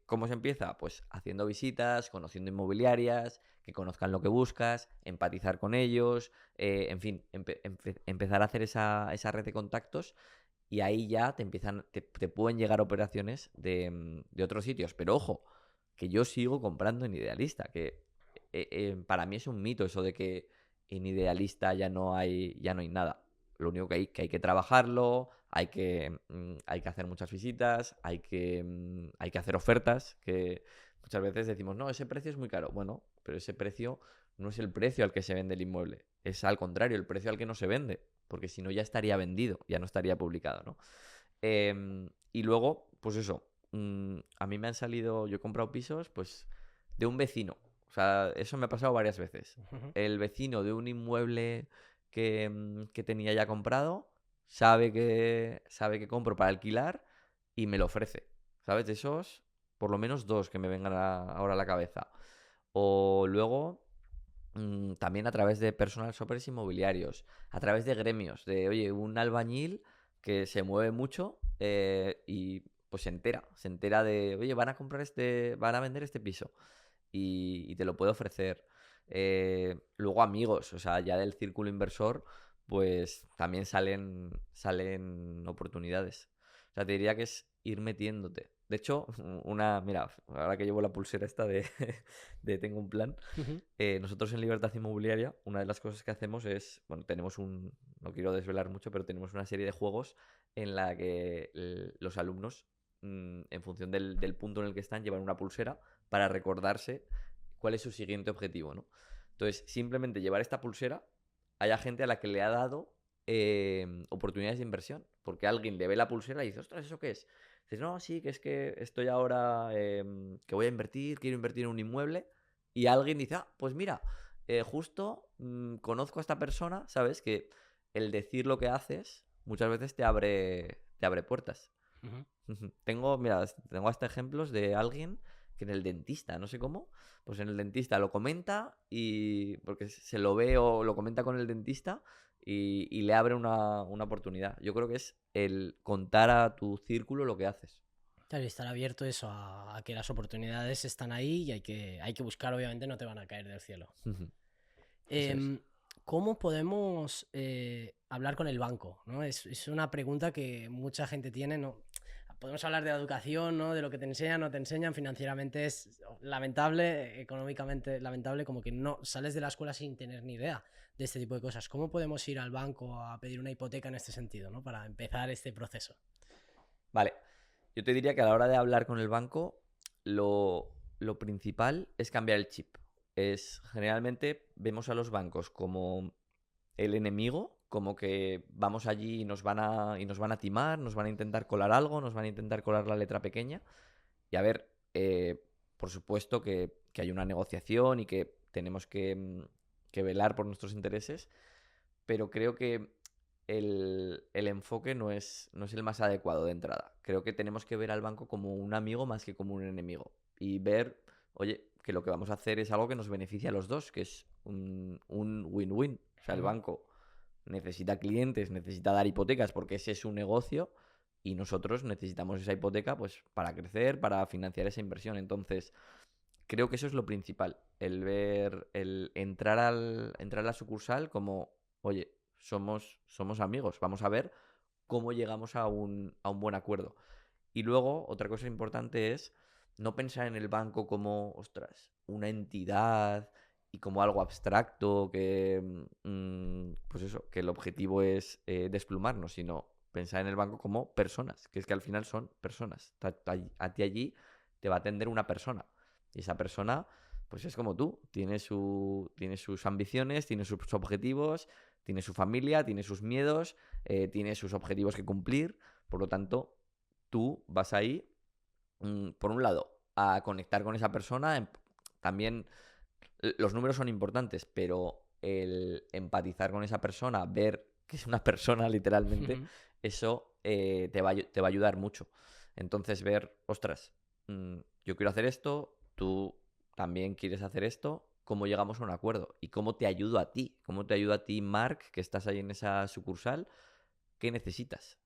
¿Cómo se empieza? Pues haciendo visitas, conociendo inmobiliarias, que conozcan lo que buscas, empatizar con ellos, en fin, empezar a hacer esa red de contactos y ahí ya te pueden llegar operaciones de otros sitios. Pero ojo, que yo sigo comprando en Idealista, que para mí es un mito eso de que en Idealista ya no hay nada. Lo único que hay que trabajarlo, hay que hacer muchas visitas, hay que hacer ofertas, que muchas veces decimos, no, ese precio es muy caro. Bueno, pero ese precio no es el precio al que se vende el inmueble, es al contrario, el precio al que no se vende, porque si no ya estaría vendido, ya no estaría publicado, ¿no? Y luego, pues eso, a mí me han salido, yo he comprado pisos, pues, de un vecino. O sea, eso me ha pasado varias veces. Ujú. El vecino de un inmueble que tenía ya comprado, sabe que compro para alquilar y me lo ofrece. ¿Sabes? De esos, por lo menos dos que me vengan ahora a la cabeza. O luego, también a través de personal shoppers inmobiliarios, a través de gremios, de, oye, un albañil que se mueve mucho y pues se entera de, oye, van a vender este piso y te lo puede ofrecer. Luego amigos, o sea, ya del círculo inversor, pues también salen oportunidades. O sea, te diría que es ir metiéndote. De hecho, mira, ahora que llevo la pulsera esta de tengo un plan, Ujú. nosotros en Libertad Inmobiliaria, una de las cosas que hacemos es, bueno, no quiero desvelar mucho, pero tenemos una serie de juegos en la que los alumnos, en función del punto en el que están, llevan una pulsera para recordarse cuál es su siguiente objetivo, ¿no? Entonces, simplemente llevar esta pulsera, hay gente a la que le ha dado oportunidades de inversión, porque alguien le ve la pulsera y dice, ostras, ¿eso qué es? Dices, no, sí, que es que estoy ahora, que voy a invertir, quiero invertir en un inmueble, y alguien dice, ah, pues mira, justo conozco a esta persona, ¿sabes? Que el decir lo que haces muchas veces te abre puertas. Ujú. Mira, tengo hasta ejemplos de alguien que en el dentista, no sé cómo, pues en el dentista lo comenta y porque se lo ve o lo comenta con el dentista y le abre una oportunidad. Yo creo que es el contar a tu círculo lo que haces. Claro, y estar abierto eso a que las oportunidades están ahí y hay que buscar, obviamente no te van a caer del cielo. Eso es. Em, ¿Cómo podemos hablar con el banco? ¿No? Es una pregunta que mucha gente tiene, ¿no? Podemos hablar de la educación, ¿no? De lo que te enseñan, no te enseñan. Financieramente es lamentable, económicamente lamentable, como que no sales de la escuela sin tener ni idea de este tipo de cosas. ¿Cómo podemos ir al banco a pedir una hipoteca en este sentido, ¿no? Para empezar este proceso. Vale, yo te diría que a la hora de hablar con el banco, lo principal es cambiar el chip. Generalmente vemos a los bancos como el enemigo, como que vamos allí y nos van a timar, nos van a intentar colar algo, nos van a intentar colar la letra pequeña. Y a ver, por supuesto que hay una negociación y que tenemos que velar por nuestros intereses, pero creo que el enfoque no es el más adecuado de entrada. Creo que tenemos que ver al banco como un amigo más que como un enemigo. Y ver, oye, que lo que vamos a hacer es algo que nos beneficia a los dos, que es un win-win. O sea, el Ujú. banco necesita clientes, necesita dar hipotecas porque ese es su negocio y nosotros necesitamos esa hipoteca pues para crecer, para financiar esa inversión. Entonces, creo que eso es lo principal, el entrar a la sucursal como, oye, somos amigos, vamos a ver cómo llegamos a un buen acuerdo. Y luego, otra cosa importante es no pensar en el banco como, ostras, una entidad y como algo abstracto que, pues eso, que el objetivo es desplumarnos, sino pensar en el banco como personas, que es que al final son personas. A ti allí te va a atender una persona. Y esa persona, pues es como tú, tiene sus ambiciones, tiene sus objetivos, tiene su familia, tiene sus miedos, tiene sus objetivos que cumplir. Por lo tanto, tú vas ahí, por un lado, a conectar con esa persona. También los números son importantes, pero el empatizar con esa persona, ver que es una persona literalmente, eso te va a ayudar mucho. Entonces ver, ostras, yo quiero hacer esto, tú también quieres hacer esto, ¿cómo llegamos a un acuerdo? ¿Y cómo te ayudo a ti? ¿Cómo te ayudo a ti, Mark, que estás ahí en esa sucursal? ¿Qué necesitas?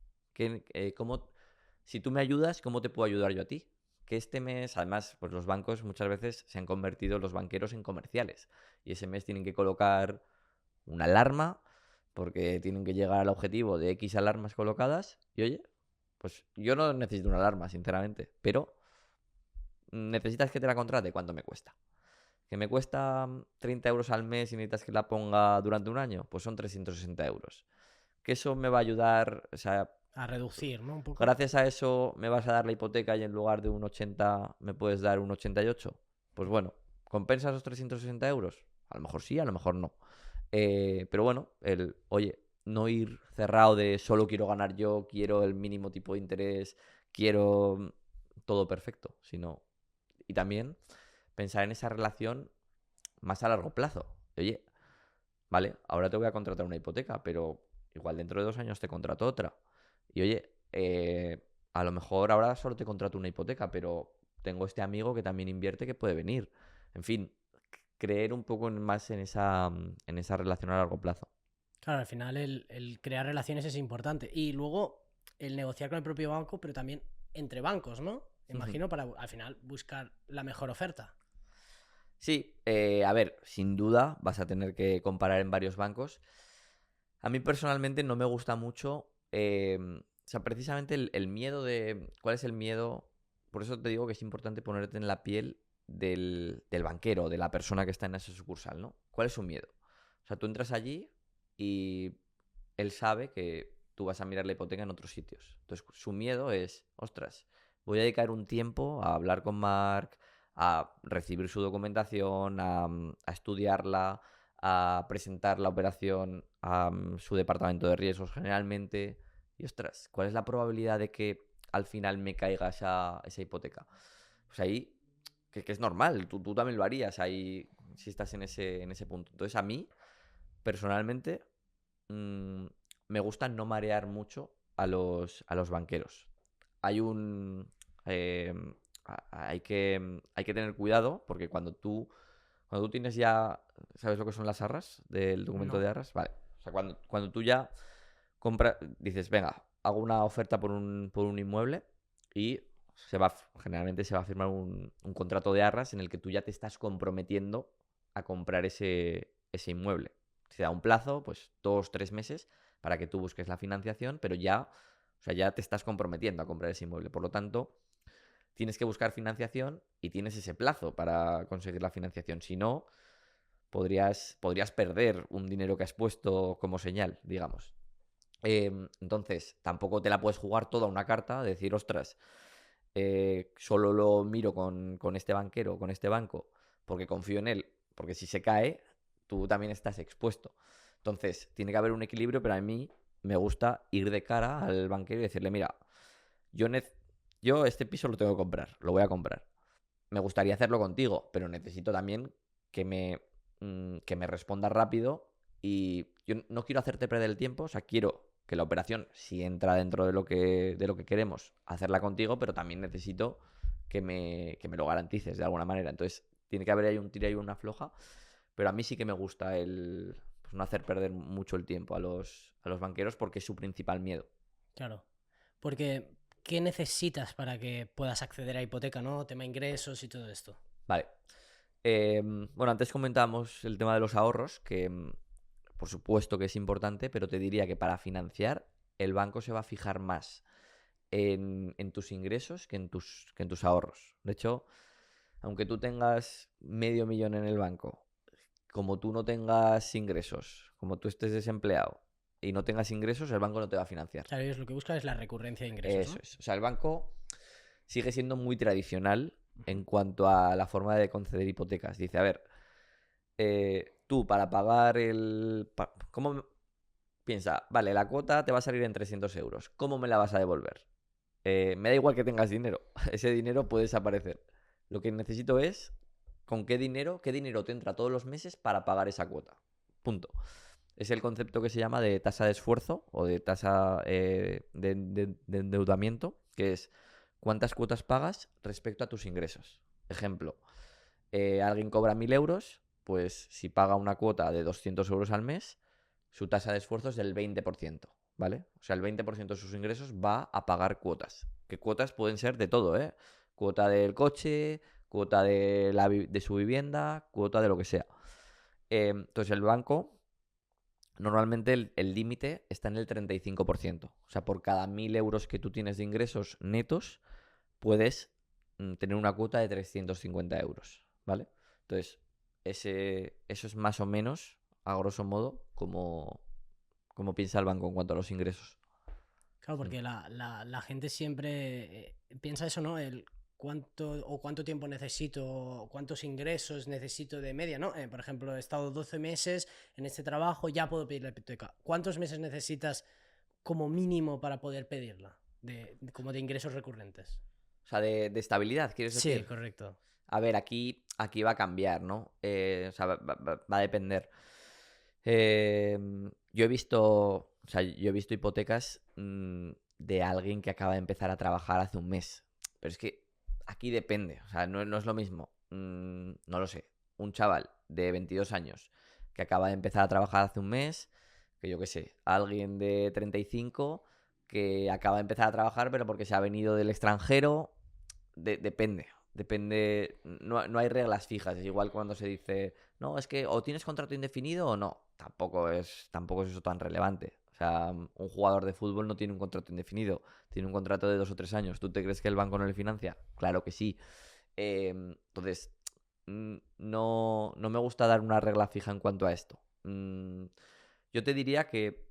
Si tú me ayudas, ¿cómo te puedo ayudar yo a ti? Que este mes, además, pues los bancos muchas veces se han convertido los banqueros en comerciales. Y ese mes tienen que colocar una alarma porque tienen que llegar al objetivo de X alarmas colocadas. Y oye, pues yo no necesito una alarma, sinceramente. Pero necesitas que te la contrate, ¿cuánto me cuesta? ¿Que me cuesta 30 euros al mes y necesitas que la ponga durante un año? Pues son 360 euros. Que eso me va a ayudar, o sea, A reducir, ¿no? Un poco. gracias a eso me vas a dar la hipoteca y en lugar de un 80 me puedes dar un 88. Pues bueno, ¿compensa esos 360 euros? A lo mejor sí, a lo mejor no. Pero bueno, oye, no ir cerrado de solo quiero ganar yo, quiero el mínimo tipo de interés, quiero todo perfecto, sino... Y también pensar en esa relación más a largo plazo. Oye, vale, ahora te voy a contratar una hipoteca, pero igual dentro de 2 años te contrato otra. Y oye, a lo mejor ahora solo te contrato una hipoteca, pero tengo este amigo que también invierte que puede venir. En fin, creer un poco más en esa relación a largo plazo. Claro, al final el crear relaciones es importante. Y luego el negociar con el propio banco, pero también entre bancos, ¿no? Imagino para al final buscar la mejor oferta. Sí, a ver, sin duda vas a tener que comparar en varios bancos. A mí personalmente no me gusta mucho, o sea, precisamente el miedo de... ¿Cuál es el miedo? Por eso te digo que es importante ponerte en la piel del banquero, de la persona que está en esa sucursal, ¿no? ¿Cuál es su miedo? O sea, tú entras allí y él sabe que tú vas a mirar la hipoteca en otros sitios. Entonces, su miedo es, ostras, voy a dedicar un tiempo a hablar con Mark, a recibir su documentación, a estudiarla, a presentar la operación a su departamento de riesgos generalmente. Y ostras, ¿cuál es la probabilidad de que al final me caiga esa hipoteca? Pues ahí, que es normal, tú también lo harías ahí si estás en ese punto. Entonces a mí, personalmente, mm, me gusta no marear mucho a los banqueros. Hay un... eh, hay que tener cuidado porque cuando tú tienes ya, ¿sabes lo que son las arras del documento No. de arras? Vale. O sea, cuando tú ya compras, dices, venga, hago una oferta por un inmueble y generalmente se va a firmar un contrato de arras en el que tú ya te estás comprometiendo a comprar ese inmueble. Se da un plazo, pues 2, 3 meses, para que tú busques la financiación, pero ya, o sea, ya te estás comprometiendo a comprar ese inmueble. Por lo tanto, tienes que buscar financiación y tienes ese plazo para conseguir la financiación. Si no, podrías perder un dinero que has puesto como señal, digamos. Entonces, tampoco te la puedes jugar toda una carta, decir, ostras, solo lo miro con este banquero, con este banco, porque confío en él, porque si se cae, tú también estás expuesto. Entonces, tiene que haber un equilibrio, pero a mí me gusta ir de cara al banquero y decirle, mira, yo, yo este piso lo tengo que comprar, lo voy a comprar. Me gustaría hacerlo contigo, pero necesito también que que me respondas rápido y yo no quiero hacerte perder el tiempo, o sea, quiero que la operación, si entra dentro de lo que queremos, hacerla contigo, pero también necesito que me lo garantices de alguna manera. Entonces, tiene que haber ahí un tira y una floja, pero a mí sí que me gusta pues, no hacer perder mucho el tiempo a los banqueros porque es su principal miedo. Claro. Porque, ¿qué necesitas para que puedas acceder a hipoteca, ¿no? Tema ingresos y todo esto. Vale. Bueno, antes comentábamos el tema de los ahorros, que por supuesto que es importante, pero te diría que para financiar el banco se va a fijar más en tus ingresos que en tus ahorros. De hecho, aunque tú tengas medio millón en el banco, como tú no tengas ingresos, como tú estés desempleado y no tengas ingresos, el banco no te va a financiar. Claro, ellos lo que buscan es la recurrencia de ingresos, Eso ¿no? es. O sea, el banco sigue siendo muy tradicional en cuanto a la forma de conceder hipotecas. Dice, a ver, tú para pagar ¿cómo piensa? Vale, la cuota te va a salir en 300 euros. ¿Cómo me la vas a devolver? Me da igual que tengas dinero. Ese dinero puede desaparecer. Lo que necesito es con qué dinero te entra todos los meses para pagar esa cuota. Punto. Es el concepto que se llama de tasa de esfuerzo o de tasa de endeudamiento, que es cuántas cuotas pagas respecto a tus ingresos. Ejemplo, alguien cobra 1.000 euros, pues si paga una cuota de 200 euros al mes, su tasa de esfuerzo es del 20%, ¿vale? O sea, el 20% de sus ingresos va a pagar cuotas. Que cuotas pueden ser de todo, ¿eh? Cuota del coche, cuota de su vivienda, cuota de lo que sea. Entonces el banco, normalmente el límite está en el 35%. O sea, por cada 1.000 euros que tú tienes de ingresos netos, puedes tener una cuota de 350 euros, ¿vale? Entonces, eso es más o menos, a grosso modo, como piensa el banco en cuanto a los ingresos. Claro, Mm. porque la gente siempre piensa eso, ¿no? El cuánto tiempo necesito, cuántos ingresos necesito de media, ¿no? Por ejemplo, he estado 12 meses en este trabajo, ya puedo pedir la hipoteca. ¿Cuántos meses necesitas como mínimo para poder pedirla? Como de ingresos recurrentes. O sea, de estabilidad, ¿quieres Sí, decir? correcto. A ver, aquí va a cambiar, ¿no? O sea, va a depender. Yo he visto hipotecas de alguien que acaba de empezar a trabajar hace un mes. Pero es que aquí depende. O sea, no es lo mismo. No lo sé. Un chaval de 22 años que acaba de empezar a trabajar hace un mes, que yo qué sé, alguien de 35 que acaba de empezar a trabajar, pero porque se ha venido del extranjero. Depende. Depende. No hay reglas fijas. Es igual cuando se dice, no, es que o tienes contrato indefinido o no. Tampoco es eso tan relevante. O sea, un jugador de fútbol no tiene un contrato indefinido, tiene un contrato de 2 o 3 años. ¿Tú te crees que el banco no le financia? Claro que sí. Entonces, no me gusta dar una regla fija en cuanto a esto. Yo te diría que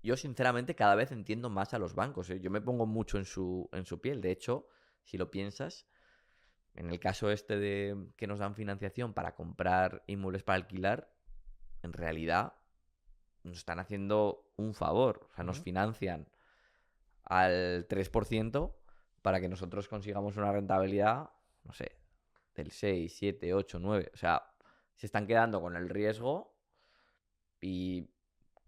yo sinceramente cada vez entiendo más a los bancos, ¿eh? Yo me pongo mucho en su piel. De hecho, si lo piensas, en el caso este de que nos dan financiación para comprar inmuebles para alquilar, en realidad nos están haciendo un favor. O sea, nos Ujú. financian al 3% para que nosotros consigamos una rentabilidad, no sé, del 6 7 8 9. O sea, se están quedando con el riesgo y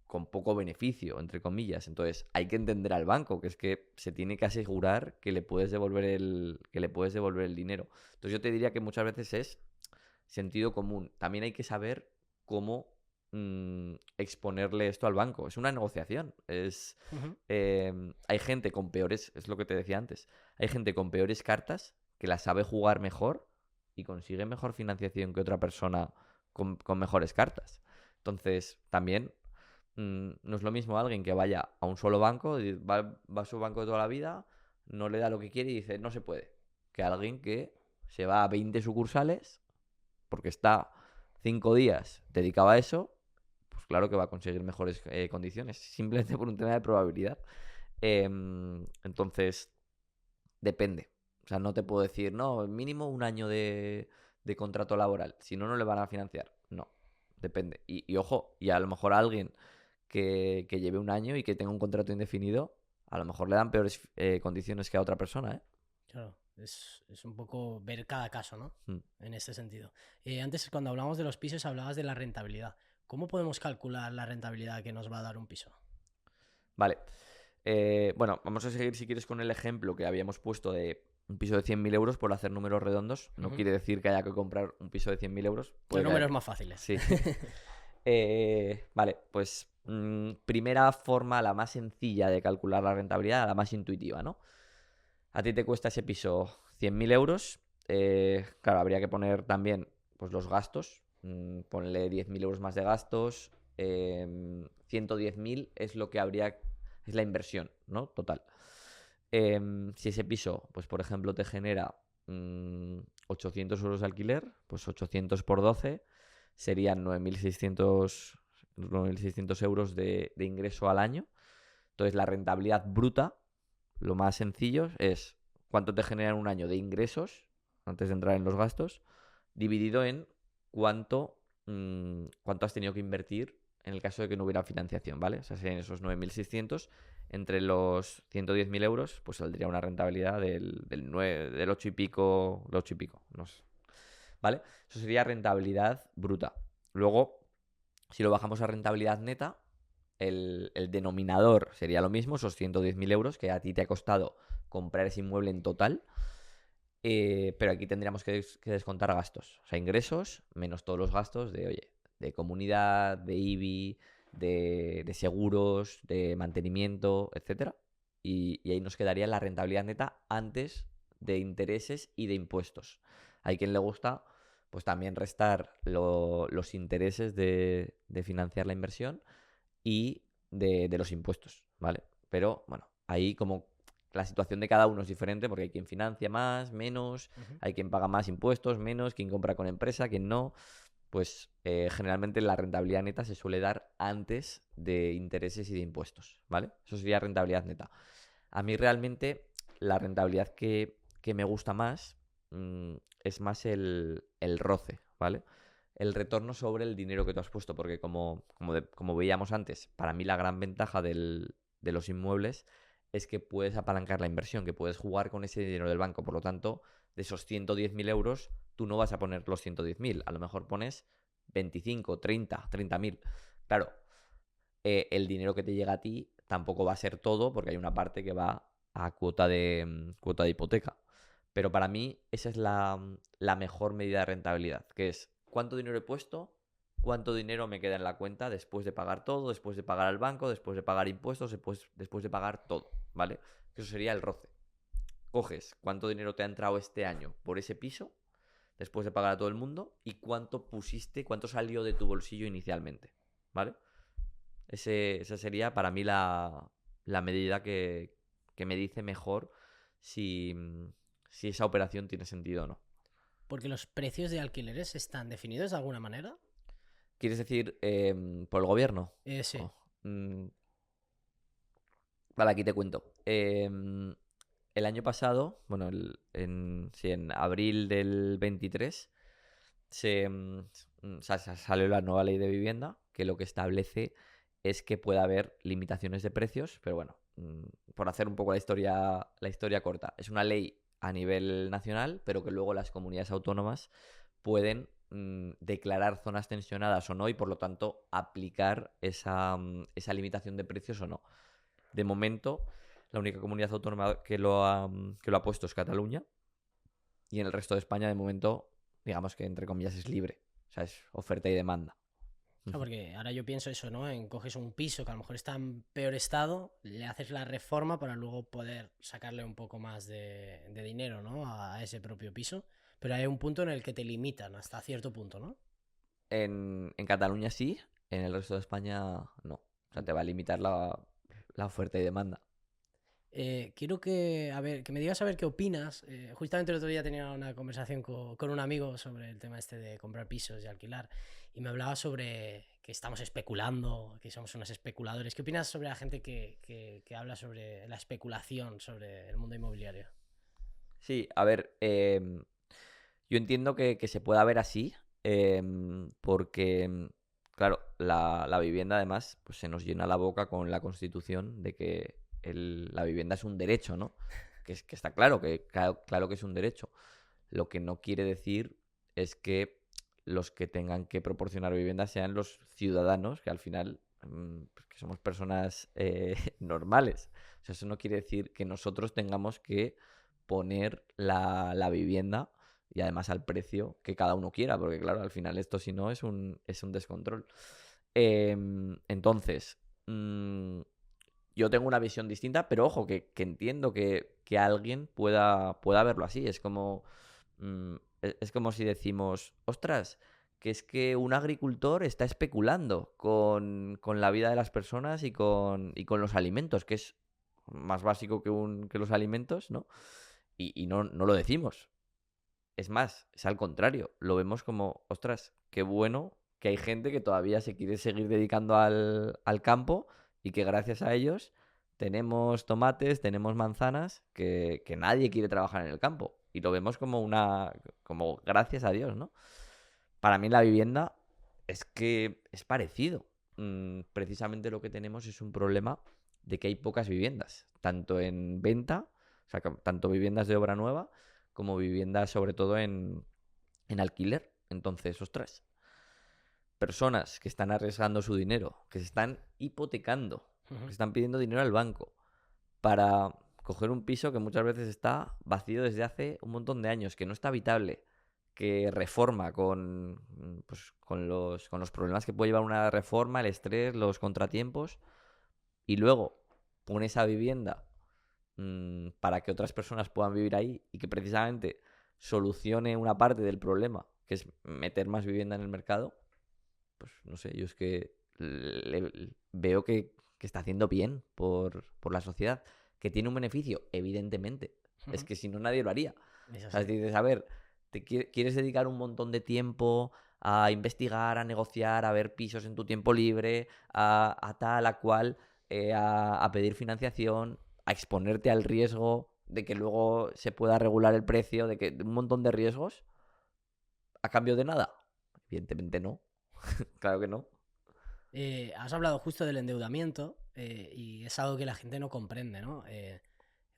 con poco beneficio, entre comillas. Entonces, hay que entender al banco, que es que se tiene que asegurar que le puedes devolver el dinero. Entonces, yo te diría que muchas veces es sentido común. También hay que saber cómo exponerle esto al banco. Es una negociación. Ujú. Hay gente con peores, es lo que te decía antes, hay gente con peores cartas que la sabe jugar mejor y consigue mejor financiación que otra persona con mejores cartas. Entonces, también no es lo mismo alguien que vaya a un solo banco, va a su banco de toda la vida, no le da lo que quiere y dice, no se puede. Que alguien que se va a 20 sucursales porque está 5 días dedicado a eso, pues claro que va a conseguir mejores condiciones, simplemente por un tema de probabilidad. Entonces, depende. O sea, no te puedo decir, no, mínimo un año de contrato laboral, si no, no le van a financiar. No, depende. Y ojo, y a lo mejor a alguien que lleve un año y que tenga un contrato indefinido, a lo mejor le dan peores condiciones que a otra persona, ¿eh? Claro, es un poco ver cada caso, ¿no? Mm. En este sentido. Antes, cuando hablamos de los pisos, hablabas de la rentabilidad. ¿Cómo podemos calcular la rentabilidad que nos va a dar un piso? Vale. Bueno, vamos a seguir si quieres con el ejemplo que habíamos puesto de un piso de 100.000 euros por hacer números redondos. No Ujú. quiere decir que haya que comprar un piso de 100.000 euros. Son Puede que números más fáciles. Sí. Vale, pues primera forma, la más sencilla de calcular la rentabilidad, la más intuitiva, ¿no? A ti te cuesta ese piso 100.000 euros. Claro, habría que poner también pues, los gastos. Ponle 10.000 euros más de gastos. 110.000 es lo que habría, es la inversión, ¿no? Total. Si ese piso, pues por ejemplo, te genera 800 euros de alquiler, pues 800 por 12 serían 9.600 euros de ingreso al año. Entonces, la rentabilidad bruta, lo más sencillo, es cuánto te genera en un año de ingresos, antes de entrar en los gastos, dividido en cuánto has tenido que invertir en el caso de que no hubiera financiación, ¿vale? O sea, serían esos 9.600 entre los 110.000 euros, pues saldría una rentabilidad del 8 y pico, del 8 y pico, no sé, ¿vale? Eso sería rentabilidad bruta. Luego, si lo bajamos a rentabilidad neta, el denominador sería lo mismo, esos 110.000 euros que a ti te ha costado comprar ese inmueble en total, pero aquí tendríamos que descontar gastos, o sea, ingresos menos todos los gastos de, oye, de comunidad, de IBI, de seguros, de mantenimiento, etcétera. Y ahí nos quedaría la rentabilidad neta antes de intereses y de impuestos. Hay quien le gusta, pues también restar los intereses de financiar la inversión y de los impuestos, ¿vale? Pero bueno, ahí como la situación de cada uno es diferente porque hay quien financia más, menos, Ujú. hay quien paga más impuestos, menos, quien compra con empresa, quien no. Pues generalmente la rentabilidad neta se suele dar antes de intereses y de impuestos, ¿vale? Eso sería rentabilidad neta. A mí realmente la rentabilidad que me gusta más es más el roce, ¿vale? El retorno sobre el dinero que tú has puesto, porque como veíamos antes, para mí la gran ventaja de los inmuebles es que puedes apalancar la inversión, que puedes jugar con ese dinero del banco. Por lo tanto, de esos 110.000 euros, tú no vas a poner los 110.000, a lo mejor pones 25, 30.000. Claro, el dinero que te llega a ti tampoco va a ser todo, porque hay una parte que va a cuota de hipoteca. Pero para mí esa es la mejor medida de rentabilidad, que es cuánto dinero he puesto, cuánto dinero me queda en la cuenta después de pagar todo, después de pagar al banco, después de pagar impuestos, después de pagar todo, ¿vale? Que eso sería el roce. Coges cuánto dinero te ha entrado este año por ese piso, después de pagar a todo el mundo, y cuánto pusiste, cuánto salió de tu bolsillo inicialmente, ¿vale? Esa sería para mí la medida que me dice mejor si esa operación tiene sentido o no. Porque los precios de alquileres están definidos de alguna manera. ¿Quieres decir por el gobierno? Sí. Oh, vale, aquí te cuento. El año pasado, bueno, sí, en abril del 23, salió la nueva ley de vivienda, que lo que establece es que puede haber limitaciones de precios, pero bueno, por hacer un poco la historia corta, es una ley a nivel nacional, pero que luego las comunidades autónomas pueden declarar zonas tensionadas o no y por lo tanto aplicar esa limitación de precios o no. De momento, la única comunidad autónoma que lo ha puesto es Cataluña y en el resto de España de momento, digamos que entre comillas es libre. O sea, es oferta y demanda. Claro, porque ahora yo pienso eso, ¿no? En coges un piso que a lo mejor está en peor estado, le haces la reforma para luego poder sacarle un poco más de dinero, ¿no? A ese propio piso. Pero hay un punto en el que te limitan hasta cierto punto, ¿no? En Cataluña sí, en el resto de España no. O sea, te va a limitar la oferta y demanda. Quiero que, a ver, que me digas a ver qué opinas. Justamente el otro día tenía una conversación con un amigo sobre el tema este de comprar pisos y alquilar. Y me hablaba sobre que estamos especulando, que somos unos especuladores. ¿Qué opinas sobre la gente que habla sobre la especulación, sobre el mundo inmobiliario? Sí, a ver, yo entiendo que se pueda ver así, porque, claro, la vivienda además pues se nos llena la boca con la Constitución de que la vivienda es un derecho, ¿no? Que está claro, claro que es un derecho. Lo que no quiere decir es que los que tengan que proporcionar vivienda sean los ciudadanos, que al final pues que somos personas normales. O sea, eso no quiere decir que nosotros tengamos que poner la vivienda y además al precio que cada uno quiera, porque claro, al final esto si no es un descontrol. Entonces, yo tengo una visión distinta, pero ojo, que entiendo que alguien pueda verlo así. Es como, es como si decimos, ostras, que es que un agricultor está especulando con la vida de las personas y con los alimentos, que es más básico que los alimentos, ¿no? Y no lo decimos. Es más, es al contrario. Lo vemos como, ostras, qué bueno que hay gente que todavía se quiere seguir dedicando al campo y que gracias a ellos tenemos tomates, tenemos manzanas, que nadie quiere trabajar en el campo. Y lo vemos como gracias a Dios, ¿no? Para mí la vivienda es que es parecido. Precisamente lo que tenemos es un problema de que hay pocas viviendas, tanto en venta, o sea, tanto viviendas de obra nueva, como viviendas sobre todo en alquiler. Entonces, ostras, personas que están arriesgando su dinero, que se están hipotecando, que están pidiendo dinero al banco para coger un piso que muchas veces está vacío desde hace un montón de años, que no está habitable, que reforma pues, con los problemas que puede llevar una reforma, el estrés, los contratiempos, y luego pone esa vivienda para que otras personas puedan vivir ahí y que precisamente solucione una parte del problema, que es meter más vivienda en el mercado, pues no sé, yo es que veo que está haciendo bien por la sociedad, que tiene un beneficio, evidentemente. Es que si no, nadie lo haría. Es O sea, así. dices, a ver, quieres dedicar un montón de tiempo a investigar, a negociar, a ver pisos en tu tiempo libre, a tal, a cual, a pedir financiación, a exponerte al riesgo de que luego se pueda regular el precio, de un montón de riesgos, a cambio de nada. Evidentemente no. Claro que no. Has hablado justo del endeudamiento y es algo que la gente no comprende, ¿no?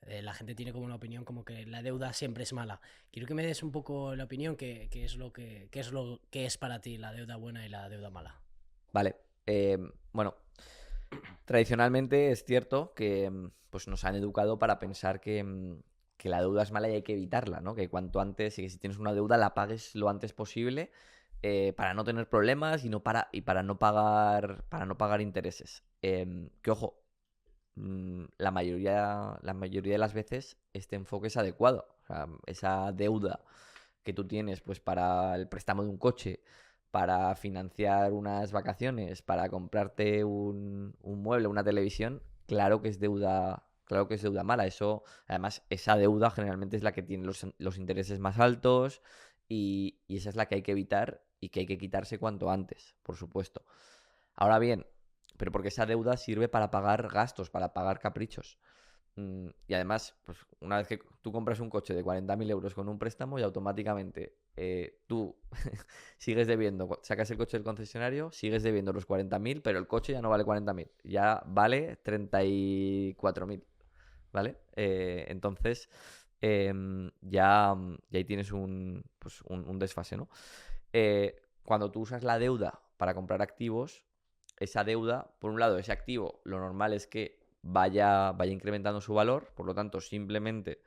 La gente tiene como una opinión como que la deuda siempre es mala. Quiero que me des un poco la opinión, qué es lo qué es lo que es para ti la deuda buena y la deuda mala. Vale. Bueno, tradicionalmente es cierto que pues nos han educado para pensar que la deuda es mala y hay que evitarla, ¿no? Que cuanto antes, y que si tienes una deuda la pagues lo antes posible para no tener problemas y para no pagar intereses. Que ojo, la mayoría de las veces este enfoque es adecuado. O sea, esa deuda que tú tienes pues para el préstamo de un coche, para financiar unas vacaciones, para comprarte un mueble, una televisión, claro que es deuda mala. Eso, además, esa deuda generalmente es la que tiene los intereses más altos y esa es la que hay que evitar y que hay que quitarse cuanto antes, por supuesto. Ahora bien, pero porque esa deuda sirve para pagar gastos, para pagar caprichos. Y además, pues una vez que tú compras un coche de 40.000 euros con un préstamo y automáticamente tú sigues debiendo, sacas el coche del concesionario, sigues debiendo los 40.000, pero el coche ya no vale 40.000, ya vale 34.000, ¿vale? Entonces, ya ahí tienes pues un desfase, ¿no? Cuando tú usas la deuda para comprar activos, esa deuda, por un lado, ese activo, lo normal es que vaya incrementando su valor, por lo tanto, simplemente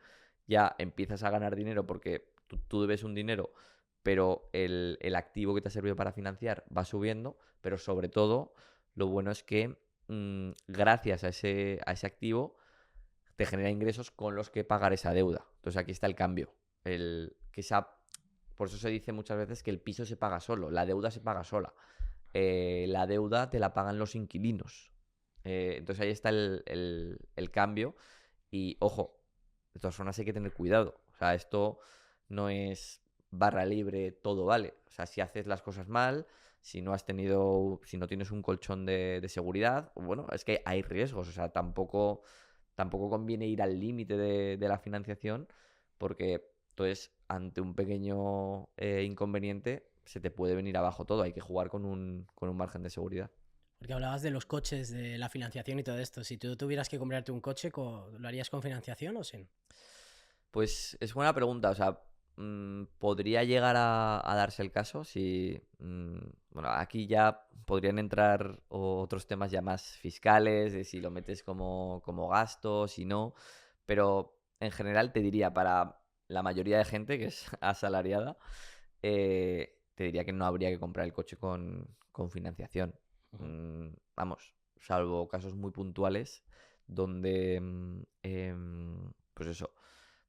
ya empiezas a ganar dinero porque tú debes un dinero, pero el activo que te ha servido para financiar va subiendo, pero sobre todo, lo bueno es que gracias a ese activo te genera ingresos con los que pagar esa deuda. Entonces aquí está el cambio. Por eso se dice muchas veces que el piso se paga solo, la deuda se paga sola. La deuda te la pagan los inquilinos. Entonces ahí está el cambio. Y ojo, de todas formas hay que tener cuidado. O sea, esto no es barra libre, todo vale. O sea, si haces las cosas mal, si no tienes un colchón de seguridad, bueno, es que hay riesgos. O sea, tampoco conviene ir al límite de la financiación porque entonces ante un pequeño inconveniente se te puede venir abajo todo. Hay que jugar con un margen de seguridad. Porque hablabas de los coches, de la financiación y todo esto. Si tú tuvieras que comprarte un coche, ¿lo harías con financiación o sin? Pues es buena pregunta, o sea, podría llegar a darse el caso si, bueno, aquí ya podrían entrar otros temas ya más fiscales, de si lo metes como gasto, si no, pero en general te diría, para la mayoría de gente que es asalariada, te diría que no habría que comprar el coche con financiación. Ujú. Vamos, salvo casos muy puntuales donde, pues eso,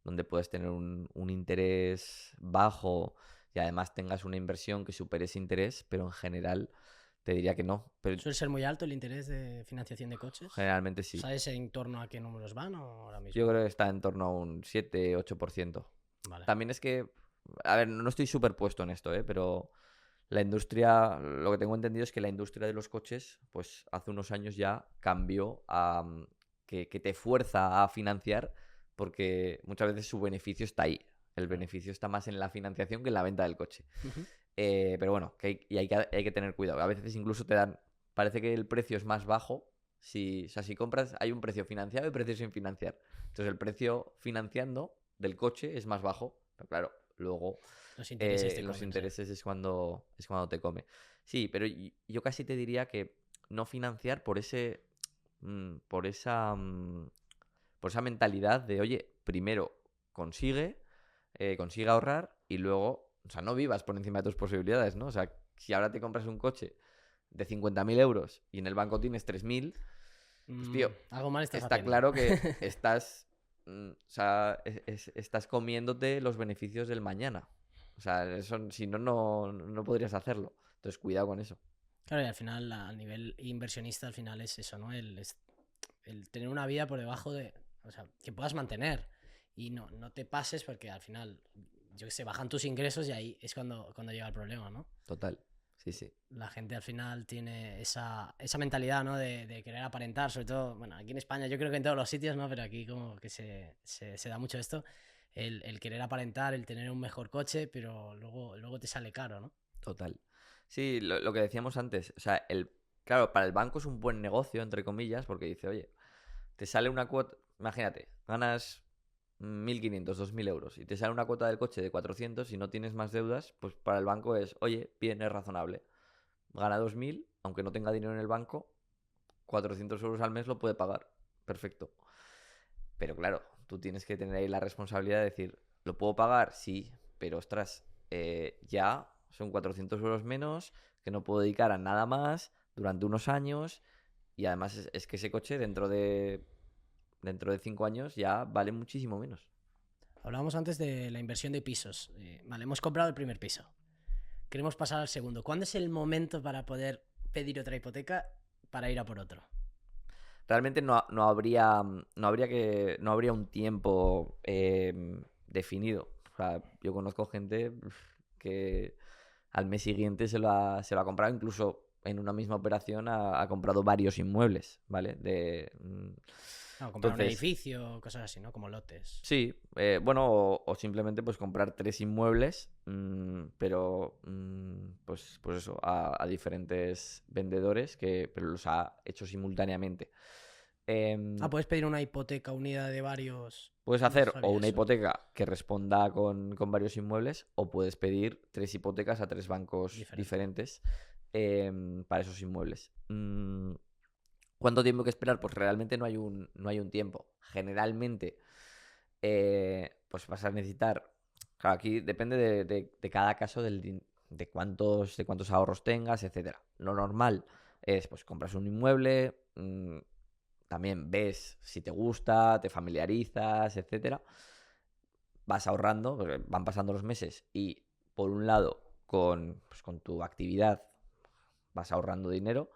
donde puedes tener un interés bajo y además tengas una inversión que supere ese interés, pero en general te diría que no. Pero ¿Suele ser muy alto el interés de financiación de coches? generalmente sí. ¿Sabes en torno a qué números van o ahora Yo mismo creo no? que está en torno a un 7-8%. Vale. También es que, a ver, no estoy súper puesto en esto, pero la industria, lo que tengo entendido es que la industria de los coches, pues hace unos años ya cambió a que te fuerza a financiar porque muchas veces su beneficio está ahí. El Claro. beneficio está más en la financiación que en la venta del coche. Ujú. Pero bueno, hay que tener cuidado. A veces incluso parece que el precio es más bajo. O sea, si compras, hay un precio financiado y precio sin financiar. Entonces el precio financiando del coche es más bajo. Pero claro, luego Los intereses te los comen, sí. intereses es cuando te come. Sí, pero yo casi te diría que no financiar por ese, mm, por esa, mm, por esa mentalidad de, oye, primero consigue ahorrar y luego, o sea, no vivas por encima de tus posibilidades, ¿no? O sea, si ahora te compras un coche de 50.000 euros y en el banco tienes 3.000, pues tío, Algo mal estás está haciendo. claro que o sea, estás comiéndote los beneficios del mañana. O sea, si no, no podrías hacerlo. Entonces, cuidado con eso. Claro, y al final, a nivel inversionista, al final es eso, ¿no? El tener una vida por debajo de. O sea, que puedas mantener. Y no te pases porque al final, yo qué sé, bajan tus ingresos y ahí es cuando llega el problema, ¿no? Total. Sí, sí. La gente al final tiene esa mentalidad, ¿no? De querer aparentar, sobre todo, bueno, aquí en España, yo creo que en todos los sitios, ¿no? Pero aquí como que se da mucho esto, el querer aparentar, el tener un mejor coche, pero luego te sale caro, ¿no? Total. Sí, lo que decíamos antes. O sea, claro, para el banco es un buen negocio, entre comillas, porque dice, oye, te sale una cuota, imagínate, ganas 1.500, 2.000 euros y te sale una cuota del coche de 400 y no tienes más deudas, pues para el banco es, oye, bien, es razonable. Gana 2.000, aunque no tenga dinero en el banco, 400 euros al mes lo puede pagar. Perfecto. Pero claro, tú tienes que tener ahí la responsabilidad de decir, ¿lo puedo pagar? Sí, pero ostras, ya son 400 euros menos que no puedo dedicar a nada más durante unos años y además es que ese coche dentro de 5 años ya vale muchísimo menos. Hablábamos antes de la inversión de pisos. Vale, hemos comprado el primer piso. Queremos pasar al segundo. ¿Cuándo es el momento para poder pedir otra hipoteca para ir a por otro? Realmente no habría un tiempo definido. O sea, yo conozco gente que al mes siguiente se lo ha comprado, incluso en una misma operación ha comprado varios inmuebles, ¿vale? No, comprar un Entonces, edificio, cosas así, ¿no? Como lotes. sí, bueno, o simplemente pues comprar 3 inmuebles, pero pues eso, a diferentes vendedores pero los ha hecho simultáneamente. Puedes pedir una hipoteca unida de varios. Puedes No hacer o sabía una eso. hipoteca que responda con varios inmuebles o puedes pedir 3 hipotecas a 3 bancos Diferente. diferentes para esos inmuebles. ¿Cuánto tiempo hay que esperar? Pues realmente no hay un tiempo. Generalmente, pues vas a necesitar. Claro, aquí depende de cada caso de cuántos ahorros tengas, etcétera. Lo normal es, pues, compras un inmueble, también ves si te gusta, te familiarizas, etcétera. Vas ahorrando, porque van pasando los meses y, por un lado, pues, con tu actividad vas ahorrando dinero.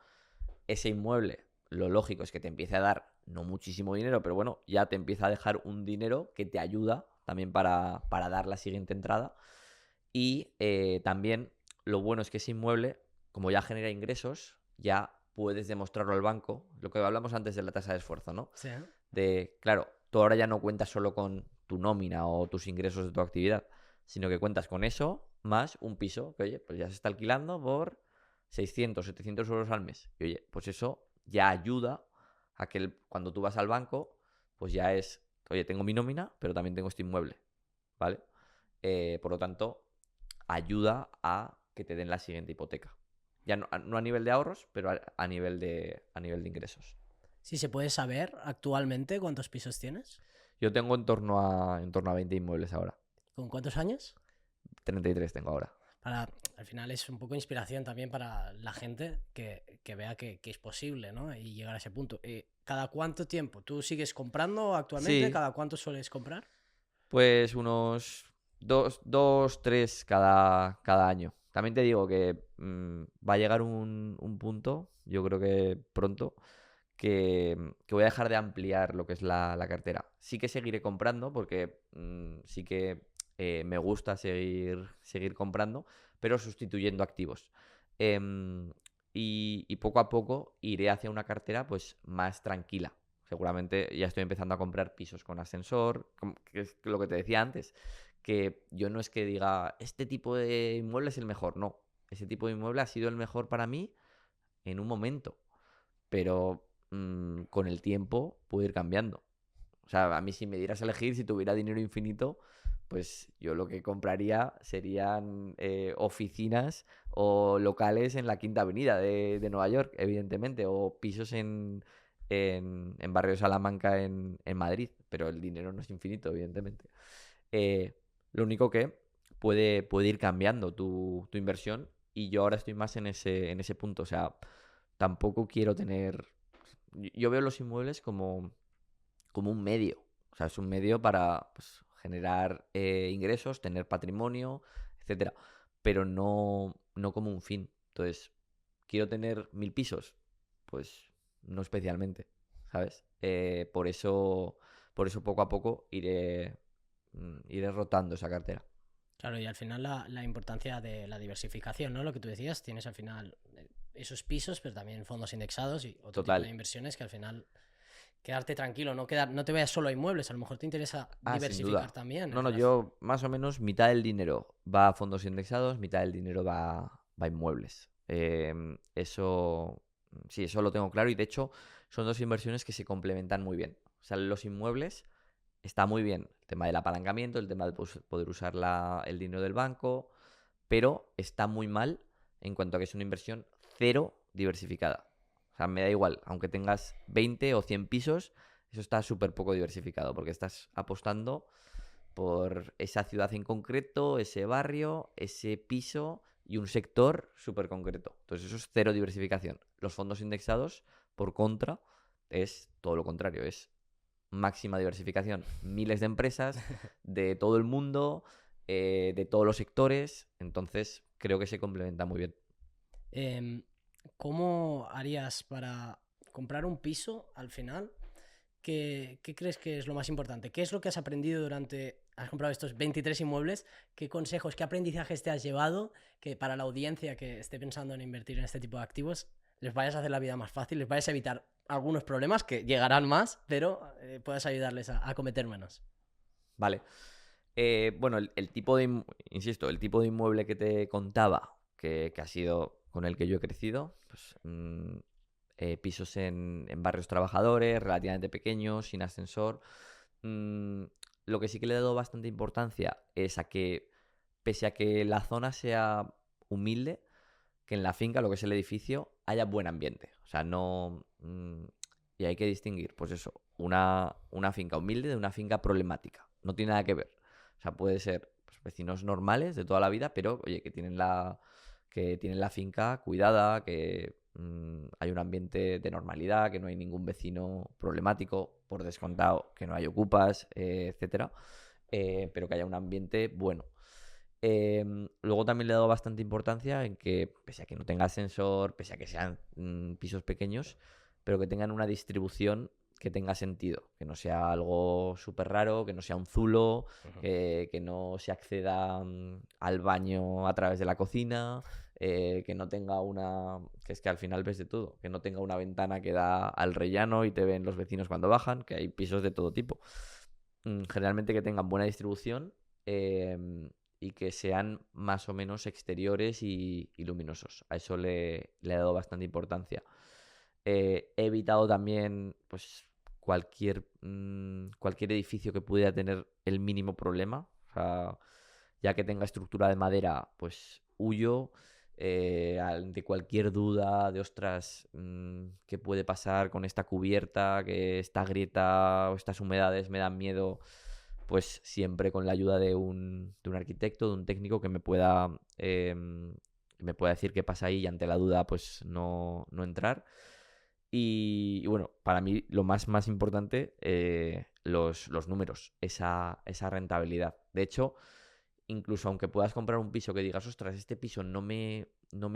Ese inmueble, lo lógico es que te empiece a dar, no muchísimo dinero, pero bueno, ya te empieza a dejar un dinero que te ayuda también para dar la siguiente entrada. Y también lo bueno es que ese inmueble, como ya genera ingresos, ya puedes demostrarlo al banco, lo que hablamos antes de la tasa de esfuerzo, ¿no? Sí, ¿eh? Claro, tú ahora ya no cuentas solo con tu nómina o tus ingresos de tu actividad, sino que cuentas con eso más un piso, que oye, pues ya se está alquilando por 600, 700 euros al mes. Y oye, pues eso ya ayuda a que cuando tú vas al banco, pues ya es, oye, tengo mi nómina, pero también tengo este inmueble, ¿vale? Por lo tanto, ayuda a que te den la siguiente hipoteca. Ya no a nivel de ahorros, pero a nivel de ingresos. Sí, se puede saber actualmente cuántos pisos tienes. Yo tengo en torno a 20 inmuebles ahora. ¿Con cuántos años? 33 tengo ahora. Al final es un poco inspiración también para la gente que vea que es posible, ¿no? Y llegar a ese punto. ¿Cada cuánto tiempo? ¿Tú sigues comprando actualmente? Sí, ¿Cada cuánto sueles comprar? pues unos dos, tres cada año. También te digo que va a llegar un punto, yo creo que pronto, que voy a dejar de ampliar lo que es la cartera. Sí que seguiré comprando porque sí que me gusta seguir comprando, pero sustituyendo activos. Em, y poco a poco iré hacia una cartera pues más tranquila. Seguramente ya estoy empezando a comprar pisos con ascensor, que es lo que te decía antes, que yo no es que diga, este tipo de inmueble es el mejor, no. Ese tipo de inmueble ha sido el mejor para mí en un momento, pero con el tiempo puede ir cambiando. O sea, a mí si me dieras a elegir, si tuviera dinero infinito, pues yo lo que compraría serían oficinas o locales en la Quinta Avenida de Nueva York, evidentemente, o pisos en Barrio Salamanca en Madrid, pero el dinero no es infinito, evidentemente. Eh, lo único que puede ir cambiando tu inversión y yo ahora estoy más en ese punto. O sea, tampoco quiero tener. Yo veo los inmuebles como un medio. O sea, es un medio para pues, generar ingresos, tener patrimonio, etcétera. Pero no como un fin. Entonces, ¿quiero tener 1000 pisos? Pues no especialmente, ¿sabes? Por eso poco a poco iré rotando esa cartera. Claro, y al final la importancia de la diversificación, ¿no? Lo que tú decías, tienes al final esos pisos, pero también fondos indexados y otro tipo Total. de inversiones que al final quedarte tranquilo, no te vayas solo a inmuebles, a lo mejor te interesa Ah, sin diversificar duda. también. No, no, yo más o menos mitad del dinero va a fondos indexados, mitad del dinero va a inmuebles. Eso, sí, eso lo tengo claro y de hecho son dos inversiones que se complementan muy bien. O sea, los inmuebles está muy bien el tema del apalancamiento, el tema de poder usar el dinero del banco, pero está muy mal en cuanto a que es una inversión cero diversificada. O sea, me da igual, aunque tengas 20 o 100 pisos, eso está súper poco diversificado, porque estás apostando por esa ciudad en concreto, ese barrio, ese piso y un sector súper concreto. Entonces eso es cero diversificación. Los fondos indexados, por contra, es todo lo contrario, es máxima diversificación. Miles de empresas de todo el mundo, de todos los sectores, entonces creo que se complementa muy bien. Em, ¿Cómo harías para comprar un piso al final? ¿Qué crees que es lo más importante? ¿Qué es lo que has aprendido durante... Has comprado estos 23 inmuebles? ¿Qué consejos, qué aprendizajes te has llevado que para la audiencia que esté pensando en invertir en este tipo de activos les vayas a hacer la vida más fácil, les vayas a evitar algunos problemas que llegarán más, pero puedas ayudarles a cometer menos? Vale. Bueno, el tipo insisto, el tipo de inmueble que te contaba, que ha sido con el que yo he crecido, pues pisos en barrios trabajadores, relativamente pequeños, sin ascensor. Mm, lo que sí que le he dado bastante importancia es a que, pese a que la zona sea humilde, que en la finca, lo que es el edificio, haya buen ambiente. O sea, no... y hay que distinguir, pues eso, una finca humilde de una finca problemática. No tiene nada que ver. O sea, puede ser pues, vecinos normales de toda la vida, pero, oye, que tienen la finca cuidada, que hay un ambiente de normalidad, que no hay ningún vecino problemático, por descontado, que no hay ocupas, etcétera, pero que haya un ambiente bueno. Luego también le he dado bastante importancia en que, pese a que no tenga ascensor, pese a que sean pisos pequeños, pero que tengan una distribución que tenga sentido, que no sea algo súper raro, que no sea un zulo, Ujú. que no se acceda al baño a través de la cocina, que no tenga que es que al final ves de todo, que no tenga una ventana que da al rellano y te ven los vecinos cuando bajan, que hay pisos de todo tipo. Generalmente que tengan buena distribución, y que sean más o menos exteriores y luminosos. A eso le he dado bastante importancia. He evitado también pues cualquier edificio que pudiera tener el mínimo problema. O sea, ya que tenga estructura de madera, pues huyo. Ante cualquier duda de, ostras, ¿qué puede pasar con esta cubierta? Que esta grieta o estas humedades me dan miedo, pues siempre con la ayuda de un arquitecto, de un técnico que me pueda decir qué pasa ahí, y ante la duda pues no entrar. Y bueno, para mí lo más importante, los números, esa rentabilidad. De hecho, incluso aunque puedas comprar un piso que digas, ostras, este piso no me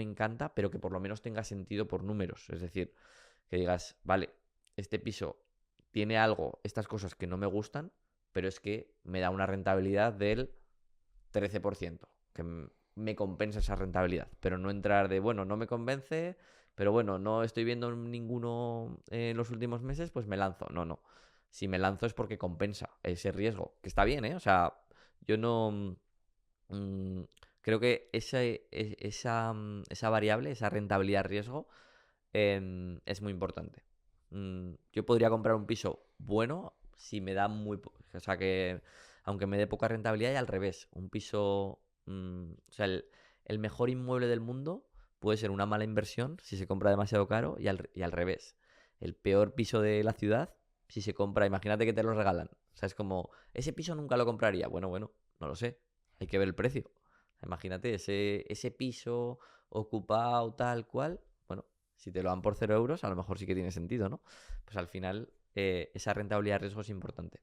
encanta, pero que por lo menos tenga sentido por números. Es decir, que digas, vale, este piso tiene algo, estas cosas que no me gustan, pero es que me da una rentabilidad del 13%, que me compensa esa rentabilidad. Pero no entrar de, bueno, no me convence, pero bueno, no estoy viendo ninguno en los últimos meses, pues me lanzo. No, no. Si me lanzo es porque compensa ese riesgo, que está bien, ¿eh? O sea, yo no... mm, creo que esa variable, esa rentabilidad-riesgo, es muy importante. Yo podría comprar un piso bueno si me da o sea, que aunque me dé poca rentabilidad, y al revés. Un piso... o sea, el mejor inmueble del mundo puede ser una mala inversión si se compra demasiado caro, y al revés. El peor piso de la ciudad, si se compra, imagínate que te lo regalan. O sea, es como, ese piso nunca lo compraría. Bueno, no lo sé. Hay que ver el precio. Imagínate, ese piso ocupado tal cual. Bueno, si te lo dan por 0 euros, a lo mejor sí que tiene sentido, ¿no? Pues al final, esa rentabilidad de riesgo es importante.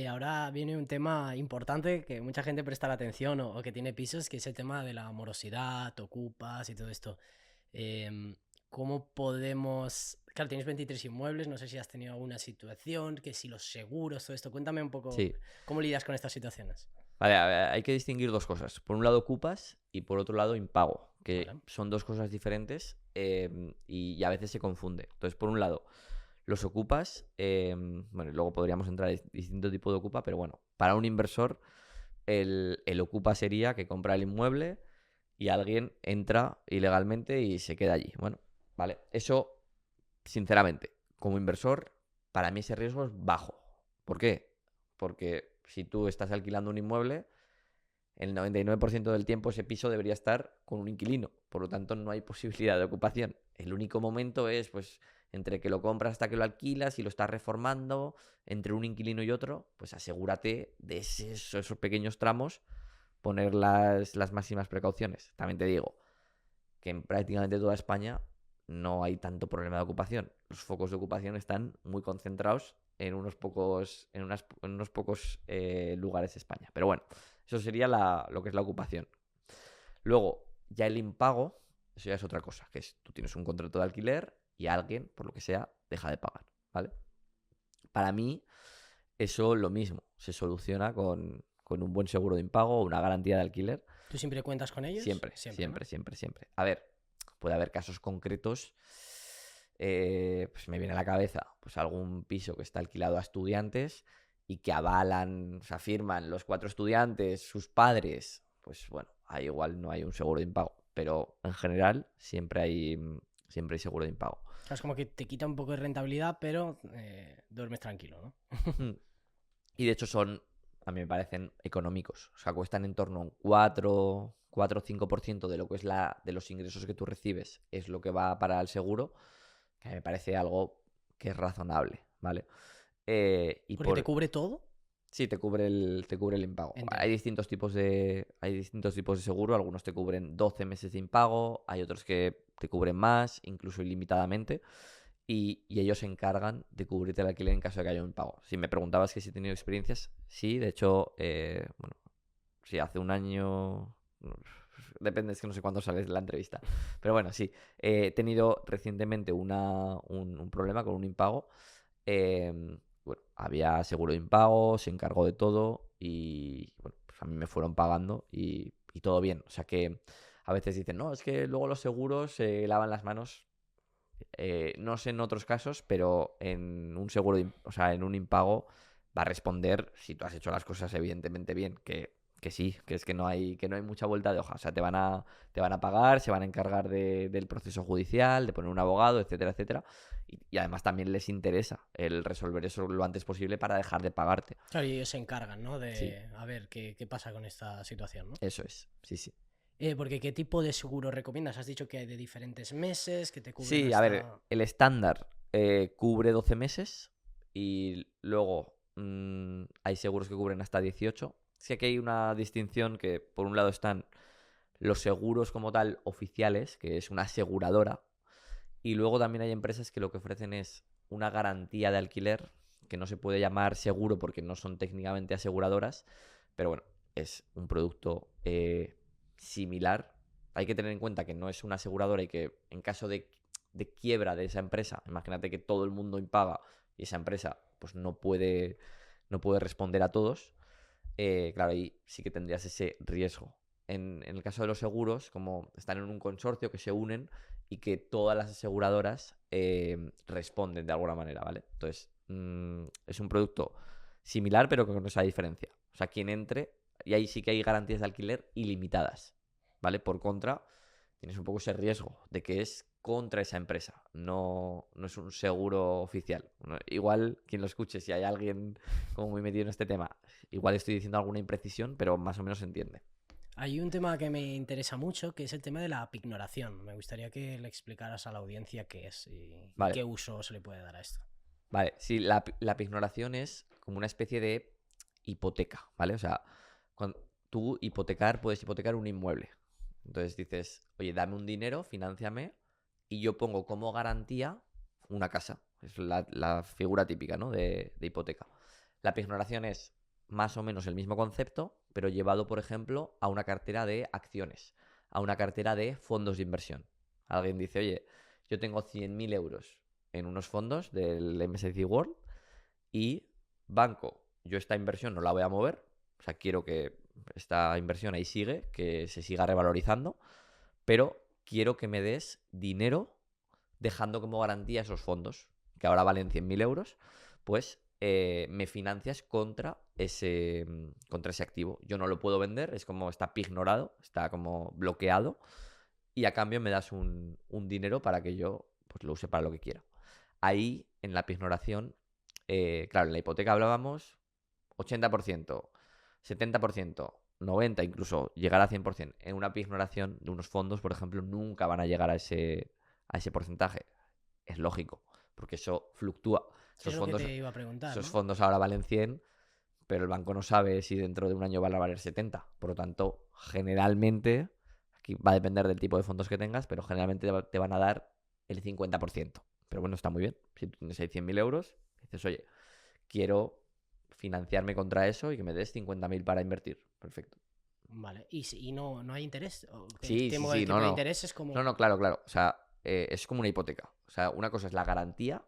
Ahora viene un tema importante que mucha gente presta la atención o que tiene pisos, que es el tema de la morosidad, ocupas y todo esto. Em, ¿Cómo podemos...? Claro, tienes 23 inmuebles, no sé si has tenido alguna situación, que si los seguros, todo esto. Cuéntame un poco Sí. cómo lidias con estas situaciones. Vale, a ver, hay que distinguir dos cosas. Por un lado, ocupas, y por otro lado, impago, que Vale. son dos cosas diferentes, y a veces se confunde. Entonces, por un lado, los ocupas, bueno, y luego podríamos entrar en distinto tipo de ocupa, pero bueno, para un inversor, el ocupa sería que compra el inmueble y alguien entra ilegalmente y se queda allí. Bueno, vale, eso, sinceramente, como inversor, para mí ese riesgo es bajo. ¿Por qué? Porque si tú estás alquilando un inmueble, el 99% del tiempo ese piso debería estar con un inquilino, por lo tanto no hay posibilidad de ocupación. El único momento es, pues, entre que lo compras hasta que lo alquilas y lo estás reformando, entre un inquilino y otro, pues asegúrate de esos pequeños tramos, poner las máximas precauciones. También te digo que en prácticamente toda España no hay tanto problema de ocupación. Los focos de ocupación están muy concentrados en unos pocos lugares de España. Pero bueno, eso sería lo que es la ocupación. Luego, ya el impago, eso ya es otra cosa, que es tú tienes un contrato de alquiler y alguien, por lo que sea, deja de pagar, ¿vale? Para mí, eso lo mismo, se soluciona con un buen seguro de impago o una garantía de alquiler. ¿Tú siempre cuentas con ellos? Siempre, Siempre, ¿no? siempre, siempre, siempre. A ver, puede haber casos concretos. Pues me viene a la cabeza pues algún piso que está alquilado a estudiantes y que avalan, o sea, firman los 4 estudiantes, sus padres. Pues bueno, ahí igual no hay un seguro de impago, pero en general siempre hay seguro de impago. O sea, es como que te quita un poco de rentabilidad, pero duermes tranquilo, ¿no? Mm. Y de hecho a mí me parecen económicos. O sea, cuestan en torno a un 4 o 5% de lo que es de los ingresos que tú recibes, es lo que va para el seguro, que me parece algo que es razonable, ¿vale? Y Porque te cubre todo. Sí, te cubre el impago. Entiendo. Hay distintos tipos de seguro. Algunos te cubren 12 meses de impago, hay otros que te cubren más, incluso ilimitadamente. Y ellos se encargan de cubrirte el alquiler en caso de que haya un impago. Si me preguntabas que si he tenido experiencias, sí, de hecho, bueno, sí, hace un año. Depende, es que no sé cuándo sale la entrevista. Pero bueno, sí. He tenido recientemente un problema con un impago. Bueno, había seguro de impago, se encargó de todo y bueno, pues a mí me fueron pagando y todo bien. O sea que a veces dicen, no, es que luego los seguros se lavan las manos. No sé en otros casos, pero en un seguro, o sea, en un impago va a responder si tú has hecho las cosas evidentemente bien, que sí, que es que no hay mucha vuelta de hoja. O sea, te van a pagar, se van a encargar del proceso judicial, de poner un abogado, etcétera, etcétera. Y además también les interesa el resolver eso lo antes posible para dejar de pagarte. Claro, y ellos se encargan, ¿no? Sí, De a ver qué pasa con esta situación, ¿no? eso es. Sí, sí. Porque ¿qué tipo de seguro recomiendas? Has dicho que hay de diferentes meses, que te cubren Sí, a ver, hasta... el estándar cubre 12 meses y luego hay seguros que cubren hasta 18. Sí que hay una distinción que por un lado están los seguros como tal oficiales, que es una aseguradora, y luego también hay empresas que lo que ofrecen es una garantía de alquiler, que no se puede llamar seguro porque no son técnicamente aseguradoras, pero bueno, es un producto similar. Hay que tener en cuenta que no es una aseguradora y que en caso de quiebra de esa empresa, imagínate que todo el mundo impaga y esa empresa pues no puede responder a todos, claro, ahí sí que tendrías ese riesgo. En el caso de los seguros, como están en un consorcio que se unen y que todas las aseguradoras responden de alguna manera, ¿vale? Entonces, es un producto similar, pero con esa diferencia. O sea, quien entre, y ahí sí que hay garantías de alquiler ilimitadas, ¿vale? Por contra, tienes un poco ese riesgo de que es contra esa empresa, no es un seguro oficial. Igual, quien lo escuche, si hay alguien como muy metido en este tema, igual estoy diciendo alguna imprecisión, pero más o menos se entiende. Hay un tema que me interesa mucho, que es el tema de la pignoración. Me gustaría que le explicaras a la audiencia qué es y Vale, qué uso se le puede dar a esto. vale. Sí, la pignoración es como una especie de hipoteca, ¿vale? O sea, cuando puedes hipotecar un inmueble. Entonces dices, oye, dame un dinero, finánciame, y yo pongo como garantía una casa. Es la figura típica, ¿no? De hipoteca. La pignoración es más o menos el mismo concepto, pero llevado, por ejemplo, a una cartera de acciones, a una cartera de fondos de inversión. Alguien dice, oye, yo tengo 100.000 euros en unos fondos del MSCI World y banco, yo esta inversión no la voy a mover, o sea, quiero que esta inversión ahí sigue, que se siga revalorizando, pero quiero que me des dinero dejando como garantía esos fondos, que ahora valen 100.000 euros, pues me financias contra ese activo. Yo no lo puedo vender, es como está pignorado, está como bloqueado, y a cambio me das un dinero para que yo pues, lo use para lo que quiera. Ahí, en la pignoración, claro, en la hipoteca hablábamos 80%, 70%, 90%, incluso llegar a 100%. En una pignoración de unos fondos, por ejemplo, nunca van a llegar a ese porcentaje. Es lógico, porque eso fluctúa. Sí, es Esos lo que fondos, te iba a preguntar, esos ¿no? fondos ahora valen 100, pero el banco no sabe si dentro de un año van a valer 70. Por lo tanto, generalmente, aquí va a depender del tipo de fondos que tengas, pero generalmente te van a dar el 50%. Pero bueno, está muy bien. Si tú tienes ahí 100.000 euros, dices, oye, quiero financiarme contra eso y que me des 50.000 para invertir. Perfecto. Vale. ¿Y no hay interés? ¿O el Sí, sí, sí, no, tipo de no. interés es No, como... no, claro, claro. O sea, es como una hipoteca. O sea, una cosa es la garantía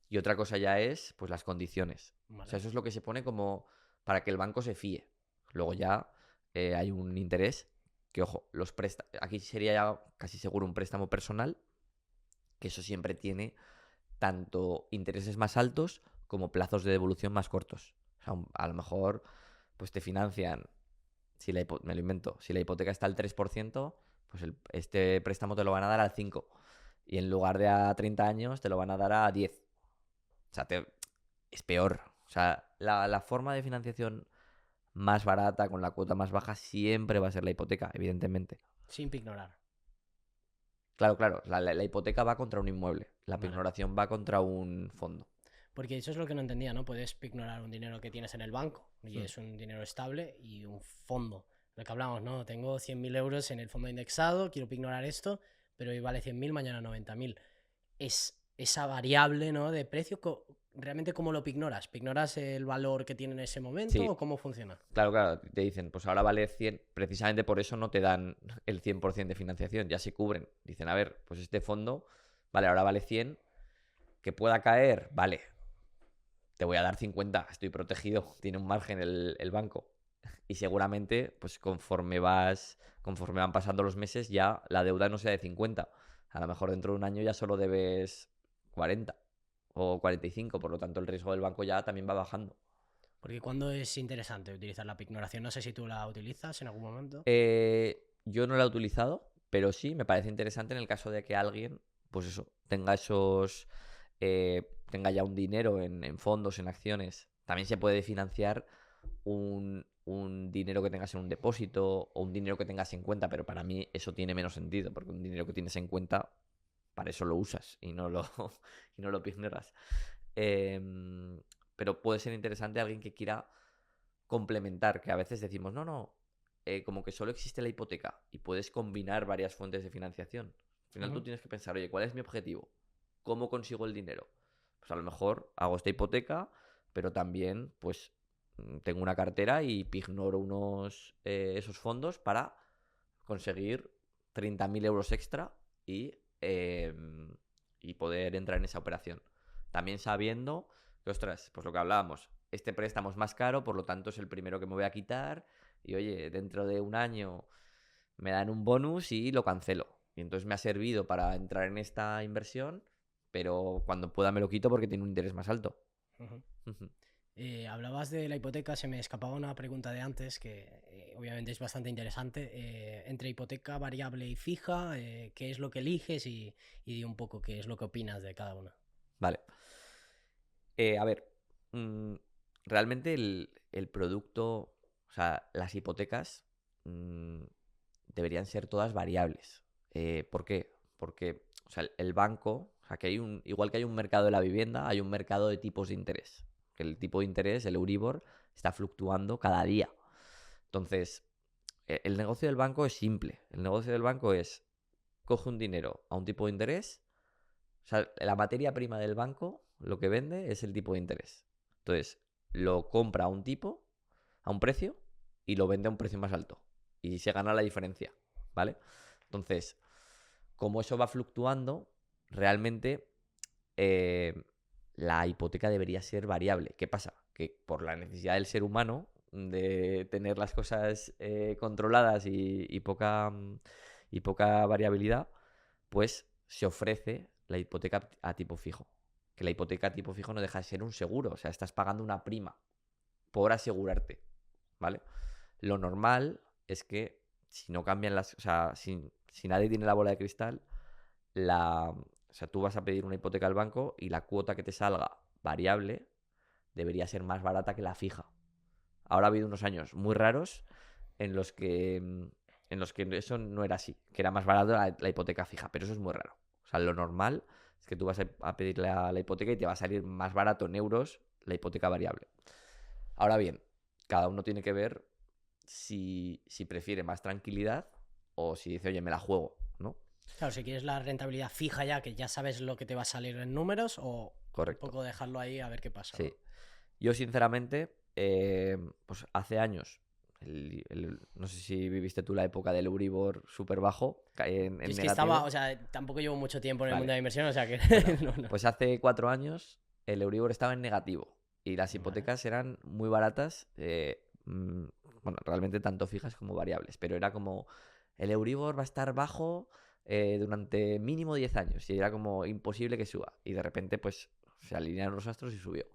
y otra cosa ya es, pues, las condiciones. O sea, Vale. eso es lo que se pone como para que el banco se fíe. Luego ya hay un interés que, ojo, aquí sería ya casi seguro un préstamo personal, que eso siempre tiene tanto intereses más altos como plazos de devolución más cortos. O sea, a lo mejor, pues te financian, me lo invento, si la hipoteca está al 3%, pues este préstamo te lo van a dar al 5%. Y en lugar de a 30 años, te lo van a dar a 10. O sea, es peor. O sea, la forma de financiación más barata, con la cuota más baja, siempre va a ser la hipoteca, evidentemente. Sin ignorar. Claro, claro, la hipoteca va contra un inmueble, la Vale. pignoración va contra un fondo. Porque eso es lo que no entendía, ¿no? Puedes ignorar un dinero que tienes en el banco y Hmm. es un dinero estable y un fondo. Lo que hablamos, ¿no? Tengo 100.000 euros en el fondo indexado, quiero ignorar esto, pero hoy vale 100.000, mañana 90.000. Es esa variable, ¿no? De precio, ¿realmente cómo lo pignoras? ¿Pignoras el valor que tiene en ese momento Sí, o cómo funciona? claro, claro, te dicen, pues ahora vale 100, precisamente por eso no te dan el 100% de financiación, ya se cubren. Dicen, a ver, pues este fondo, vale, ahora vale 100, que pueda caer, vale, te voy a dar 50, estoy protegido, tiene un margen el banco. Y seguramente, pues conforme van pasando los meses, ya la deuda no sea de 50. A lo mejor dentro de un año ya solo debes 40 o 45, por lo tanto el riesgo del banco ya también va bajando. Porque cuando es interesante utilizar la pignoración, no sé si tú la utilizas en algún momento. Yo no la he utilizado, pero sí me parece interesante en el caso de que alguien, pues eso, tenga ya un dinero en fondos, en acciones. También se puede financiar un dinero que tengas en un depósito o un dinero que tengas en cuenta, pero para mí eso tiene menos sentido, porque un dinero que tienes en cuenta, para eso lo usas y no lo, y no lo pignoras. Em, pero puede ser interesante alguien que quiera complementar, que a veces decimos, no, no, como que solo existe la hipoteca y puedes combinar varias fuentes de financiación. Al final tú Ujú. tienes que pensar, oye, ¿cuál es mi objetivo? ¿Cómo consigo el dinero? Pues a lo mejor hago esta hipoteca, pero también pues tengo una cartera y pignoro esos fondos para conseguir 30.000 euros extra y poder entrar en esa operación. También sabiendo que, ostras, pues lo que hablábamos, este préstamo es más caro, por lo tanto es el primero que me voy a quitar y oye, dentro de un año me dan un bonus y lo cancelo. Y entonces me ha servido para entrar en esta inversión, pero cuando pueda me lo quito porque tiene un interés más alto. Ujú. Hablabas de la hipoteca, se me escapaba una pregunta de antes que obviamente es bastante interesante. Entre hipoteca variable y fija, ¿qué es lo que eliges? Y di un poco qué es lo que opinas de cada una. Vale. A ver, mm, realmente el producto, o sea, las hipotecas mm, deberían ser todas variables. ¿Por qué? Porque, o sea, el banco, o sea, igual que hay un mercado de la vivienda, hay un mercado de tipos de interés. Que el tipo de interés, el Euribor, está fluctuando cada día. Entonces, el negocio del banco es simple. El negocio del banco es, coge un dinero a un tipo de interés, o sea, la materia prima del banco lo que vende es el tipo de interés. Entonces, lo compra a un tipo, a un precio, y lo vende a un precio más alto. Y se gana la diferencia, ¿vale? Entonces, como eso va fluctuando, realmente eh, la hipoteca debería ser variable. ¿Qué pasa? Que por la necesidad del ser humano de tener las cosas controladas y poca variabilidad, pues se ofrece la hipoteca a tipo fijo. Que la hipoteca a tipo fijo no deja de ser un seguro, o sea, estás pagando una prima por asegurarte, ¿vale? Lo normal es que si no cambian o sea, si nadie tiene la bola de cristal, o sea, tú vas a pedir una hipoteca al banco y la cuota que te salga variable debería ser más barata que la fija. Ahora ha habido unos años muy raros en los que, en los que eso no era así, que era más barato la hipoteca fija, pero eso es muy raro. O sea, lo normal es que tú vas a pedir la hipoteca y te va a salir más barato en euros la hipoteca variable. Ahora bien, cada uno tiene que ver si prefiere más tranquilidad o si dice, oye, me la juego, ¿no? Claro, si quieres la rentabilidad fija ya, que ya sabes lo que te va a salir en números, o un Correcto. poco dejarlo ahí a ver qué pasa, Sí. ¿no? Yo, sinceramente, pues hace años, no sé si viviste tú la época del Euribor súper bajo, Yo en es que estaba, negativo. o sea, tampoco llevo mucho tiempo en el mundo Vale. de la inversión, o sea que Bueno, no, no. pues hace 4 años el Euribor estaba en negativo y las Vale. hipotecas eran muy baratas, bueno, realmente tanto fijas como variables, pero era como el Euribor va a estar bajo durante mínimo 10 años y era como imposible que suba y de repente pues se alinearon los astros y subió.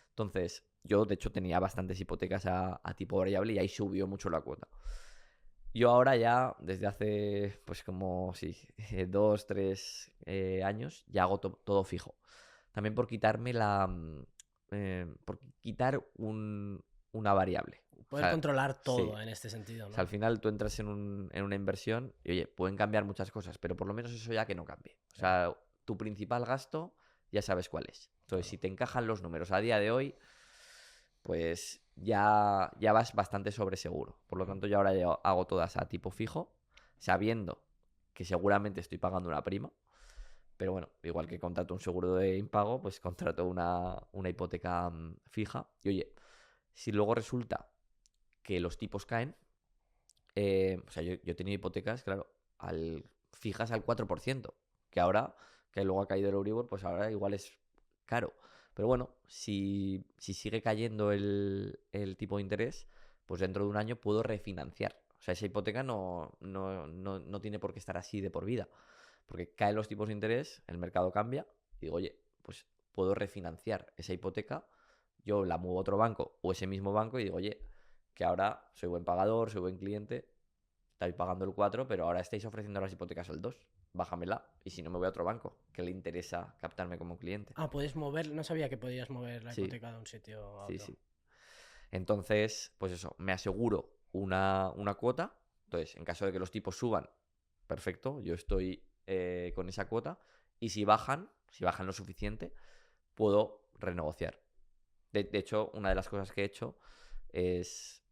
Entonces, yo de hecho tenía bastantes hipotecas a tipo variable y ahí subió mucho la cuota. Yo ahora ya, desde hace, pues como, sí, 2, 3 años, ya hago todo fijo. También por quitarme por quitar una variable. O Poder sea, controlar sí. todo en este sentido, O sea, al ¿no? final tú entras en una inversión y, oye, pueden cambiar muchas cosas, pero por lo menos eso ya que no cambie. O Claro, sea, tu principal gasto ya sabes cuál es. Entonces, si claro. te encajan los números a día de hoy, pues ya vas bastante sobre seguro. Por lo Mm. tanto, yo ahora ya hago todas a tipo fijo, sabiendo que seguramente estoy pagando una prima. Pero bueno, igual que contrato un seguro de impago, pues contrato una hipoteca fija. Y oye, si luego resulta que los tipos caen, o sea, yo he tenido hipotecas, claro, fijas al 4%, que ahora, que luego ha caído el Euribor, pues ahora igual es caro. Pero bueno, si sigue cayendo el tipo de interés, pues dentro de un año puedo refinanciar. O sea, esa hipoteca no tiene por qué estar así de por vida. Porque caen los tipos de interés, el mercado cambia, y digo, oye, pues puedo refinanciar esa hipoteca, yo la muevo a otro banco o ese mismo banco y digo, oye, que ahora soy buen pagador, soy buen cliente, estáis pagando el 4, pero ahora estáis ofreciendo las hipotecas al 2. Bájamela. Y si no, me voy a otro banco que le interesa captarme como cliente. Ah, puedes mover, no sabía que podías mover la Sí, hipoteca de un sitio a sí, otro. sí. Entonces, pues eso, me aseguro una cuota. Entonces, en caso de que los tipos suban, perfecto, yo estoy con esa cuota. Y si bajan lo suficiente, puedo renegociar. De hecho, una de las cosas que he hecho es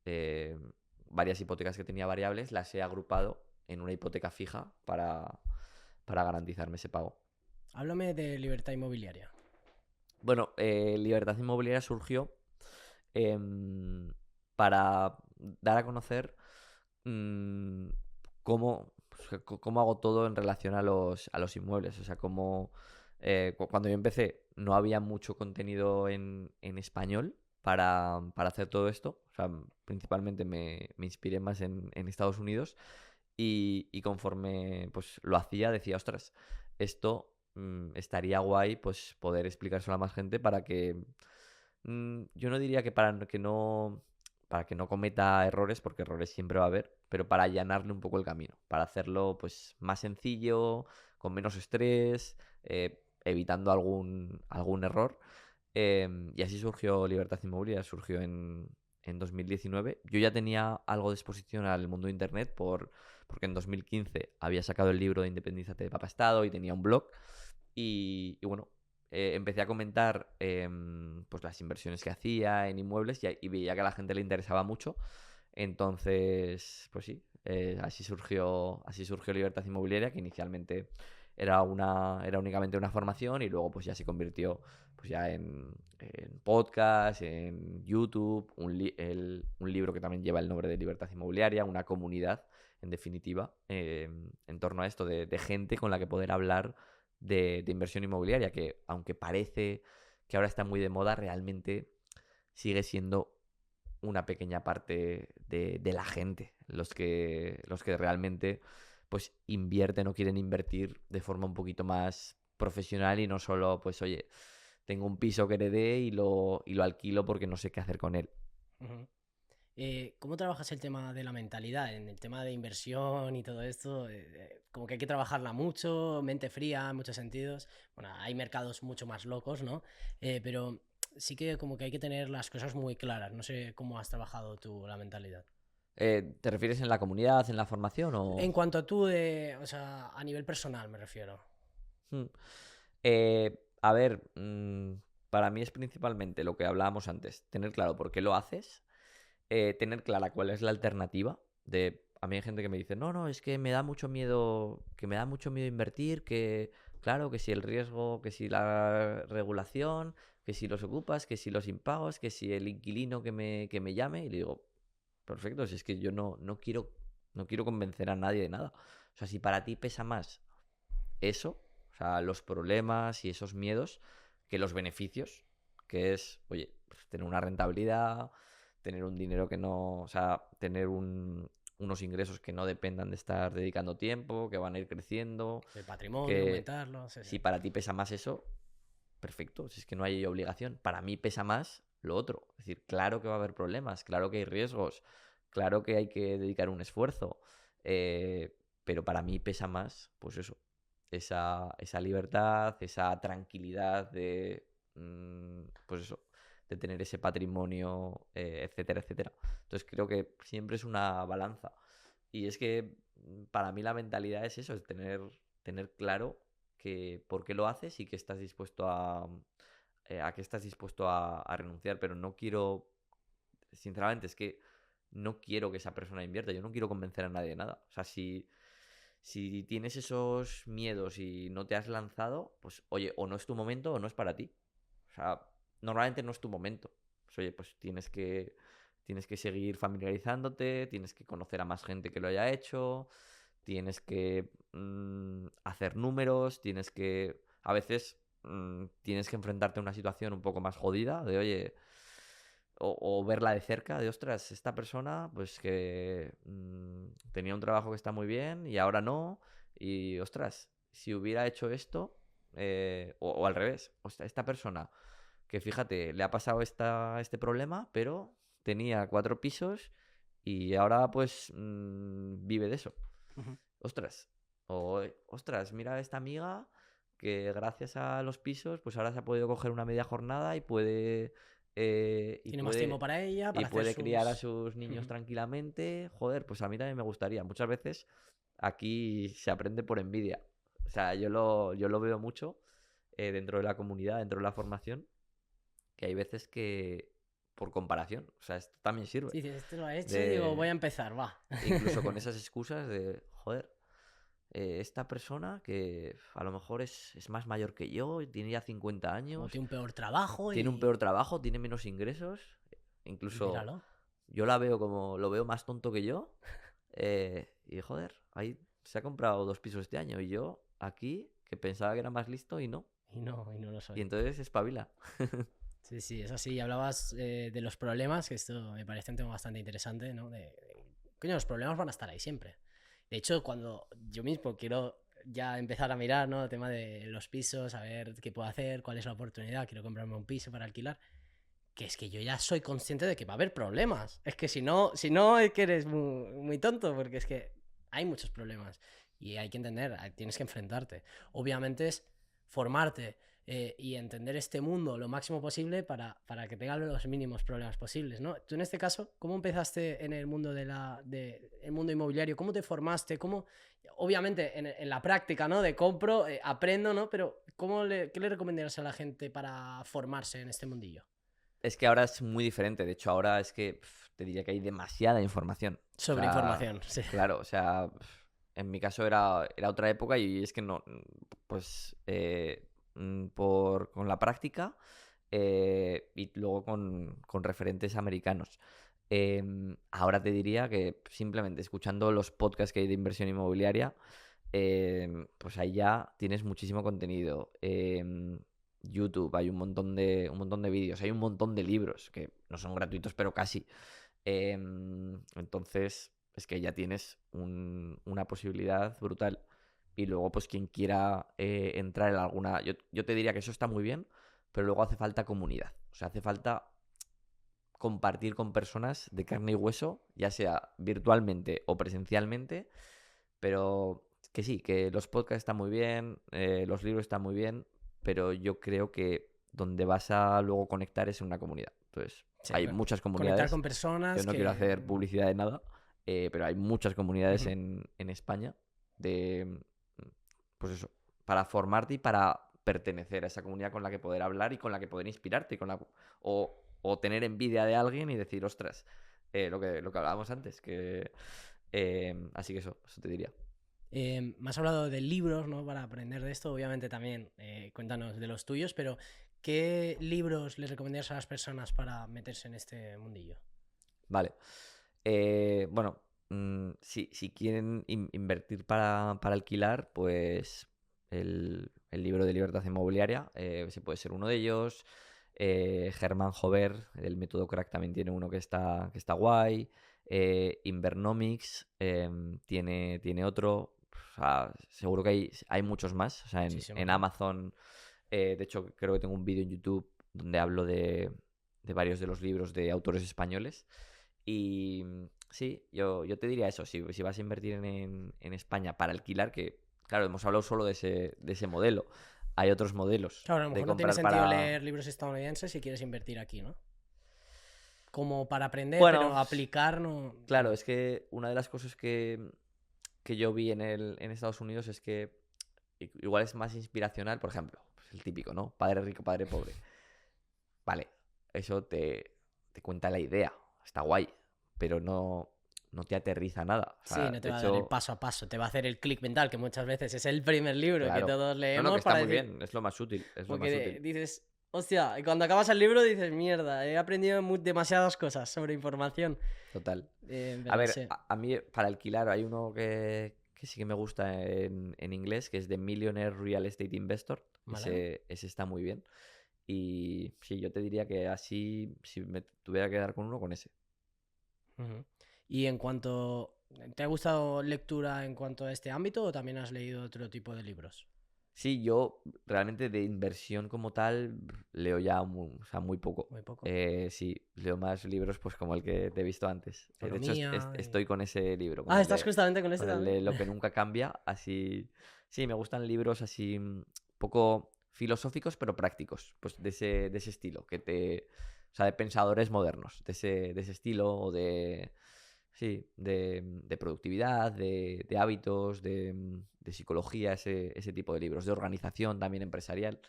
varias hipotecas que tenía variables, las he agrupado en una hipoteca fija para garantizarme ese pago. Háblame de libertad inmobiliaria. Bueno, Libertad Inmobiliaria surgió em, para dar a conocer mm, cómo hago todo en relación a los inmuebles. O sea, cuando yo empecé no había mucho contenido en español para hacer todo esto. O sea, principalmente me inspiré más en Estados Unidos y conforme pues lo hacía decía, ostras, esto estaría guay pues poder explicárselo a más gente para que yo no diría que para que no cometa errores, porque errores siempre va a haber, pero para allanarle un poco el camino, para hacerlo pues más sencillo, con menos estrés, evitando algún error. Y así surgió Libertad Inmobiliaria, surgió en 2019. Yo ya tenía algo de exposición al mundo de Internet porque en 2015 había sacado el libro de Independízate de Papa Estado y tenía un blog. Y bueno, empecé a comentar pues las inversiones que hacía en inmuebles y veía que a la gente le interesaba mucho. Entonces, pues sí, así surgió Libertad Inmobiliaria, que inicialmente era únicamente una formación y luego pues ya se convirtió pues ya en podcast, en YouTube, un libro que también lleva el nombre de Libertad Inmobiliaria, una comunidad, en definitiva, en torno a esto de gente con la que poder hablar de inversión inmobiliaria, que aunque parece que ahora está muy de moda, realmente sigue siendo una pequeña parte de la gente, los que realmente pues invierten o quieren invertir de forma un poquito más profesional y no solo, pues oye, tengo un piso que heredé y lo alquilo porque no sé qué hacer con él. Ujú. ¿Cómo trabajas el tema de la mentalidad? En el tema de inversión y todo esto, como que hay que trabajarla mucho, mente fría en muchos sentidos. Bueno, hay mercados mucho más locos, ¿no? Pero sí que como que hay que tener las cosas muy claras. No sé cómo has trabajado tú la mentalidad. ¿Te refieres en la comunidad, en la formación o...? En cuanto a tú, o sea, a nivel personal me refiero. Hmm. A ver, para mí es principalmente lo que hablábamos antes, tener claro por qué lo haces, tener clara cuál es la alternativa. A mí hay gente que me dice, no, no, es que me da mucho miedo, invertir, que claro, que si el riesgo, que si la regulación, que si los ocupas, que si los impagos, que si el inquilino que me llame. Y le digo, perfecto, si es que yo no quiero convencer a nadie de nada. O sea, si para ti pesa más eso, o sea, los problemas y esos miedos, que los beneficios, que es, oye, pues, tener una rentabilidad, tener un dinero que no, o sea, tener unos ingresos que no dependan de estar dedicando tiempo, que van a ir creciendo, El patrimonio, que aumentarlo, sí, sí. si para ti pesa más eso, perfecto, si es que no hay obligación. Para mí pesa más lo otro. Es decir, claro que va a haber problemas, claro que hay riesgos, claro que hay que dedicar un esfuerzo, pero para mí pesa más, pues eso, esa libertad, esa tranquilidad de, pues eso, de tener ese patrimonio, etcétera, etcétera. Entonces creo que siempre es una balanza. Y es que para mí la mentalidad es eso, es tener claro que por qué lo haces y que estás dispuesto a qué estás dispuesto a renunciar, pero no quiero, sinceramente, es que no quiero que esa persona invierta, yo no quiero convencer a nadie de nada. O sea, si tienes esos miedos y no te has lanzado, pues oye, o no es tu momento o no es para ti. O sea, normalmente no es tu momento. Pues, oye, pues tienes que seguir familiarizándote, tienes que conocer a más gente que lo haya hecho, tienes que hacer números, a veces tienes que enfrentarte a una situación un poco más jodida, de oye, o verla de cerca, de ostras, esta persona pues que tenía un trabajo que está muy bien y ahora no, y ostras, si hubiera hecho esto, o al revés, ostras, esta persona que fíjate, le ha pasado este problema, pero tenía 4 pisos y ahora pues vive de eso. Ujú. Ostras, ostras, mira a esta amiga que gracias a los pisos, pues ahora se ha podido coger una media jornada y puede, eh, y Tiene más tiempo puede, para ella, y para hacer puede criar a sus... sus niños Ujú. tranquilamente. Joder, pues a mí también me gustaría. Muchas veces aquí se aprende por envidia. O sea, yo lo veo mucho dentro de la comunidad, dentro de la formación, que hay veces que por comparación, o sea, esto también sirve. Sí, dices, este lo ha hecho, digo, voy a De, empezar, va. incluso con esas excusas de, joder, esta persona que a lo mejor es más mayor que yo, tiene ya 50 O años, tiene un peor trabajo tiene un peor trabajo, tiene menos ingresos, y incluso míralo. yo lo veo más tonto que yo, y joder, ahí se ha comprado 2 pisos este año y yo aquí, que pensaba que era más listo y no, Y no lo y soy. entonces espabila. Sí, sí, es así. Y hablabas de los problemas, que esto me parece un tema bastante interesante, ¿no? Coño, los problemas van a estar ahí siempre. De hecho, cuando yo mismo quiero ya empezar a mirar, ¿no? El tema de los pisos, a ver qué puedo hacer, cuál es la oportunidad, quiero comprarme un piso para alquilar, que es que yo ya soy consciente de que va a haber problemas. Es que si no es que eres muy, muy tonto, porque es que hay muchos problemas y hay que entender, tienes que enfrentarte. Obviamente es formarte y entender este mundo lo máximo posible para que tenga los mínimos problemas posibles, ¿no? Tú en este caso, ¿cómo empezaste en el mundo el mundo inmobiliario? ¿Cómo te formaste? Obviamente en la práctica, ¿no? De compro, aprendo, ¿no? Pero ¿qué le recomendarías a la gente para formarse en este mundillo? Es que ahora es muy diferente. De hecho, ahora es que te diría que hay demasiada información. O Sobre sea, información, sí. claro, o sea, en mi caso era otra época y es que no, pues con la práctica y luego con referentes americanos. Ahora te diría que simplemente escuchando los podcasts que hay de inversión inmobiliaria, pues ahí ya tienes muchísimo contenido. YouTube, hay un montón de vídeos, hay un montón de libros que no son gratuitos, pero casi. Entonces, es que ya tienes una posibilidad brutal. Y luego, pues quien quiera entrar en alguna. Yo te diría que eso está muy bien, pero luego hace falta comunidad. O sea, hace falta compartir con personas de carne y hueso, ya sea virtualmente o presencialmente, pero que sí, que los podcasts están muy bien, los libros están muy bien, pero yo creo que donde vas a luego conectar es en una comunidad. Entonces, Sí, hay muchas conectar comunidades, con yo personas no quiero que... hacer publicidad de nada, pero hay muchas comunidades Ujú. en España de, pues eso, para formarte y para pertenecer a esa comunidad con la que poder hablar y con la que poder inspirarte, o tener envidia de alguien y decir, ostras, lo que hablábamos antes, así que eso te diría. Me has hablado de libros, ¿no? Para aprender de esto, obviamente también cuéntanos de los tuyos, pero ¿qué libros les recomendarías a las personas para meterse en este mundillo? Vale. Bueno, si quieren invertir para alquilar, pues el libro de Libertad Inmobiliaria, ese puede ser uno de ellos. Germán Jover, el método Crack, también tiene uno que está guay. Invernomics tiene otro. O sea, seguro que hay muchos más. O sea, en Muchísimos, ¿no? Amazon, de hecho, creo que tengo un vídeo en YouTube donde hablo de varios de los libros de autores españoles. Y, Sí, yo te diría eso, si vas a invertir en España para alquilar, que claro, hemos hablado solo de ese modelo. Hay otros modelos Claro, a lo de mejor no tiene comprar sentido para... leer libros estadounidenses si quieres invertir aquí, ¿no? Como para aprender, Bueno, pero aplicar no. claro, es que una de las cosas que yo vi en Estados Unidos es que igual es más inspiracional, por ejemplo, pues el típico, ¿no? Padre rico, padre pobre. Vale, eso te cuenta la idea, está guay, pero no te aterriza nada. O Sí, sea, no te de va a dar el hecho, paso a paso, te va a hacer el click mental, que muchas veces es el primer libro que claro. todos No, que leemos está para muy decir. bien, es lo más útil, es lo más Porque útil. dices, hostia, y cuando acabas el libro dices, mierda, he aprendido demasiadas cosas sobre información. Total. A Pero ver, sí, a mí para alquilar hay uno que sí que me gusta en inglés, que es The Millionaire Real Estate Investor. ¿vale? Ese está muy bien. Y sí, yo te diría que así, si me tuviera que quedar con uno, con ese. Ujú. Y en cuanto. ¿Te ha gustado lectura en cuanto a este ámbito o también has leído otro tipo de libros? Sí, yo realmente de inversión como tal leo ya o sea, muy poco. Muy poco. Sí, leo más libros pues como el que te he visto antes. De hecho, Economía. estoy con ese libro, Ah, estás justamente con este con el también. de Lo que nunca cambia. Así, sí, me gustan libros así poco filosóficos pero prácticos, pues de ese estilo, o sea, de pensadores modernos, de ese estilo o sí, de productividad, de hábitos, de psicología, ese tipo de libros, de organización también empresarial.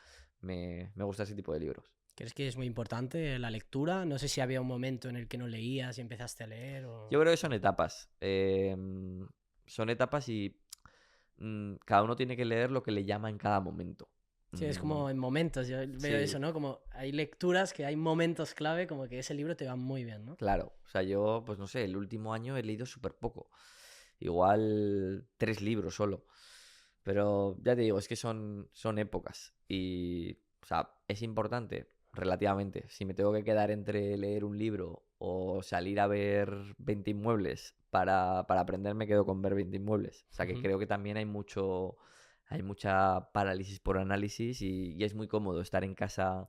Me gusta ese tipo de libros. ¿Crees que es muy importante la lectura? No sé si había un momento en el que no leías y empezaste a leer o. Yo creo que son etapas. Son etapas y cada uno tiene que leer lo que le llama en cada momento. Sí, es Mm, como en momentos, yo veo eso, sí, ¿no? Como hay lecturas que hay momentos clave, como que ese libro te va muy bien, ¿no? claro. O sea, yo, pues no sé, el último año he leído súper poco. Igual 3 libros solo. Pero ya te digo, es que son épocas. Y, o sea, es importante, relativamente. Si me tengo que quedar entre leer un libro o salir a ver 20 inmuebles para aprender, me quedo con ver 20 inmuebles. O sea, que Ujú. creo que también hay mucha parálisis por análisis y es muy cómodo estar en casa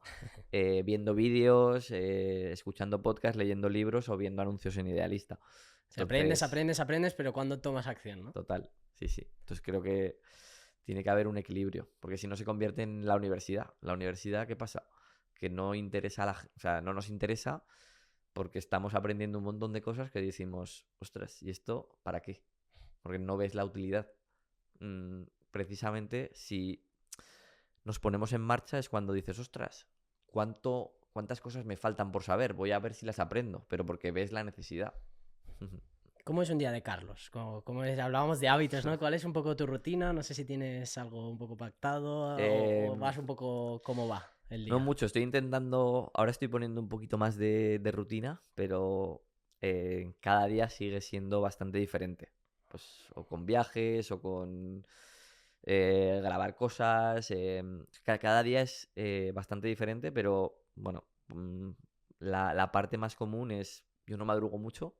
viendo vídeos, escuchando podcasts, leyendo libros o viendo anuncios en Idealista. Si aprendes, Entonces, aprendes, aprendes, pero cuando tomas acción, ¿no? total, sí, sí. Entonces creo que tiene que haber un equilibrio, porque si no se convierte en la universidad. La universidad, ¿qué pasa? Que no interesa o sea, no nos interesa porque estamos aprendiendo un montón de cosas que decimos, ostras, ¿y esto para qué? Porque no ves la utilidad. Precisamente si nos ponemos en marcha es cuando dices, ostras, ¿cuántas cosas me faltan por saber? Voy a ver si las aprendo, pero porque ves la necesidad. ¿Cómo es un día de Carlos? Hablábamos de hábitos, ¿no? ¿Cuál es un poco tu rutina? No sé si tienes algo un poco pactado o Em, vas un poco cómo va el no día. mucho, estoy intentando, ahora estoy poniendo un poquito más de rutina, pero cada día sigue siendo bastante diferente. Pues o con viajes o con grabar cosas. Cada día es bastante diferente, pero bueno, la parte más común es, yo no madrugo mucho,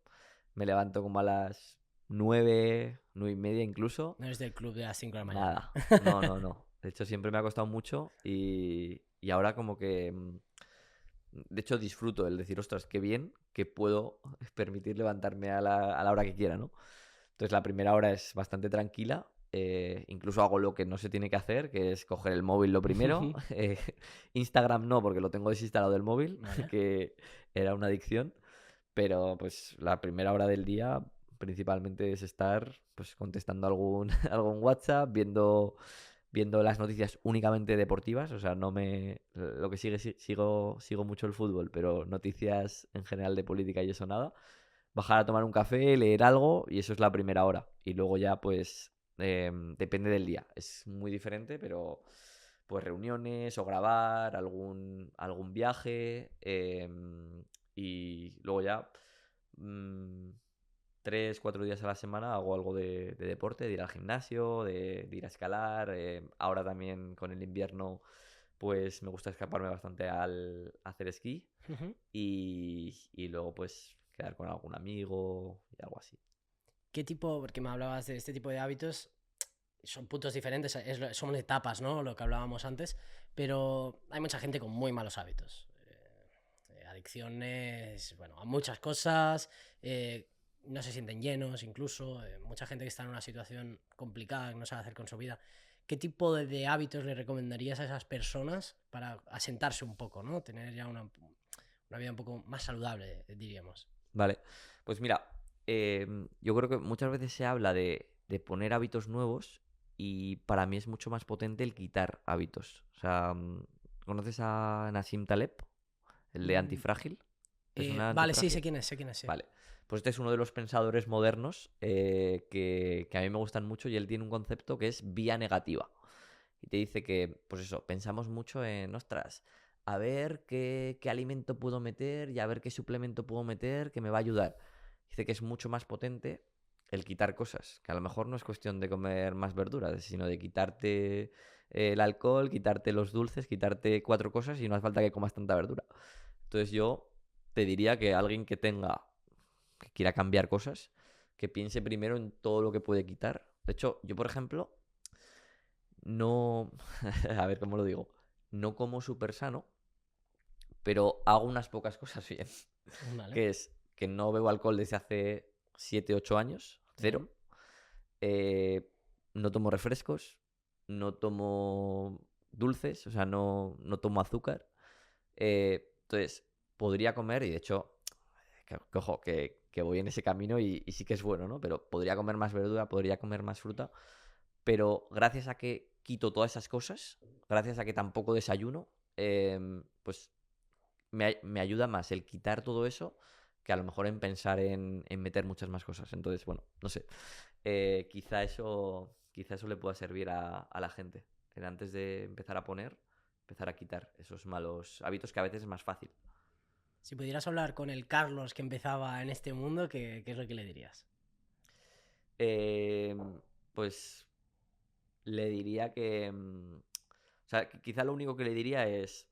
me levanto como a las 9, 9:30 incluso. No eres del club de las 5 de la mañana. Nada, no, no, no. De hecho, siempre me ha costado mucho y ahora como que, de hecho, disfruto el decir, ostras, qué bien que puedo permitir levantarme a la hora que quiera, ¿no? Entonces, la primera hora es bastante tranquila. Incluso hago lo que no se tiene que hacer, que es coger el móvil lo primero. Instagram no, porque lo tengo desinstalado del móvil, Vale. que era una adicción. Pero pues la primera hora del día principalmente es estar pues contestando algún WhatsApp, viendo las noticias únicamente deportivas, o sea, lo que sigo mucho el fútbol, pero noticias en general de política y eso nada. Bajar a tomar un café, leer algo y eso es la primera hora. Y luego ya pues depende del día. Es muy diferente, pero pues reuniones o grabar, algún viaje y luego ya 3, 4 días a la semana hago algo de deporte, de ir al gimnasio, de ir a escalar. Ahora también con el invierno, pues me gusta escaparme bastante al hacer esquí Ujú. y luego pues quedar con algún amigo y algo así. ¿Qué tipo, porque me hablabas de este tipo de hábitos, son puntos diferentes, son etapas, ¿no? Lo que hablábamos antes, pero hay mucha gente con muy malos hábitos. Adicciones, bueno, a muchas cosas. no se sienten llenos incluso, mucha gente que está en una situación complicada, que no sabe hacer con su vida. ¿Qué tipo de hábitos le recomendarías a esas personas para asentarse un poco, ¿no? Tener ya una vida un poco más saludable, diríamos. Vale, pues mira, yo creo que muchas veces se habla de poner hábitos nuevos y para mí es mucho más potente el quitar hábitos. O sea, ¿conoces a Nassim Taleb? El de Mm, Antifrágil. ¿Te suena vale, sí, Antifrágil? sé quién es, sí. Vale. Pues este es uno de los pensadores modernos que a mí me gustan mucho y él tiene un concepto que es vía negativa. Y te dice que, pues eso, pensamos mucho en, ostras, a ver qué alimento puedo meter y a ver qué suplemento puedo meter que me va a ayudar. Dice que es mucho más potente el quitar cosas, que a lo mejor no es cuestión de comer más verduras, sino de quitarte el alcohol, quitarte los dulces, quitarte 4 cosas y no hace falta que comas tanta verdura. Entonces yo te diría que alguien que quiera cambiar cosas, que piense primero en todo lo que puede quitar. De hecho, yo, por ejemplo, no, a ver cómo lo digo, no como súper sano, pero hago unas pocas cosas bien. Vale, Que es que no bebo alcohol desde hace 7 8 años, cero. bien. No tomo refrescos, no tomo dulces, o sea, no tomo azúcar. Entonces, podría comer, y de hecho, ojo, que voy en ese camino y sí que es bueno, ¿no? Pero podría comer más verdura, podría comer más fruta, pero gracias a que quito todas esas cosas, gracias a que tampoco desayuno, pues me ayuda más el quitar todo eso que a lo mejor en pensar en meter muchas más cosas. Entonces, bueno, no sé. Quizá eso le pueda servir a la gente. El antes de empezar a poner, empezar a quitar esos malos hábitos que a veces es más fácil. Si pudieras hablar con el Carlos que empezaba en este mundo, ¿qué es lo que le dirías? Eh, pues le diría que... o sea, quizá lo único que le diría es...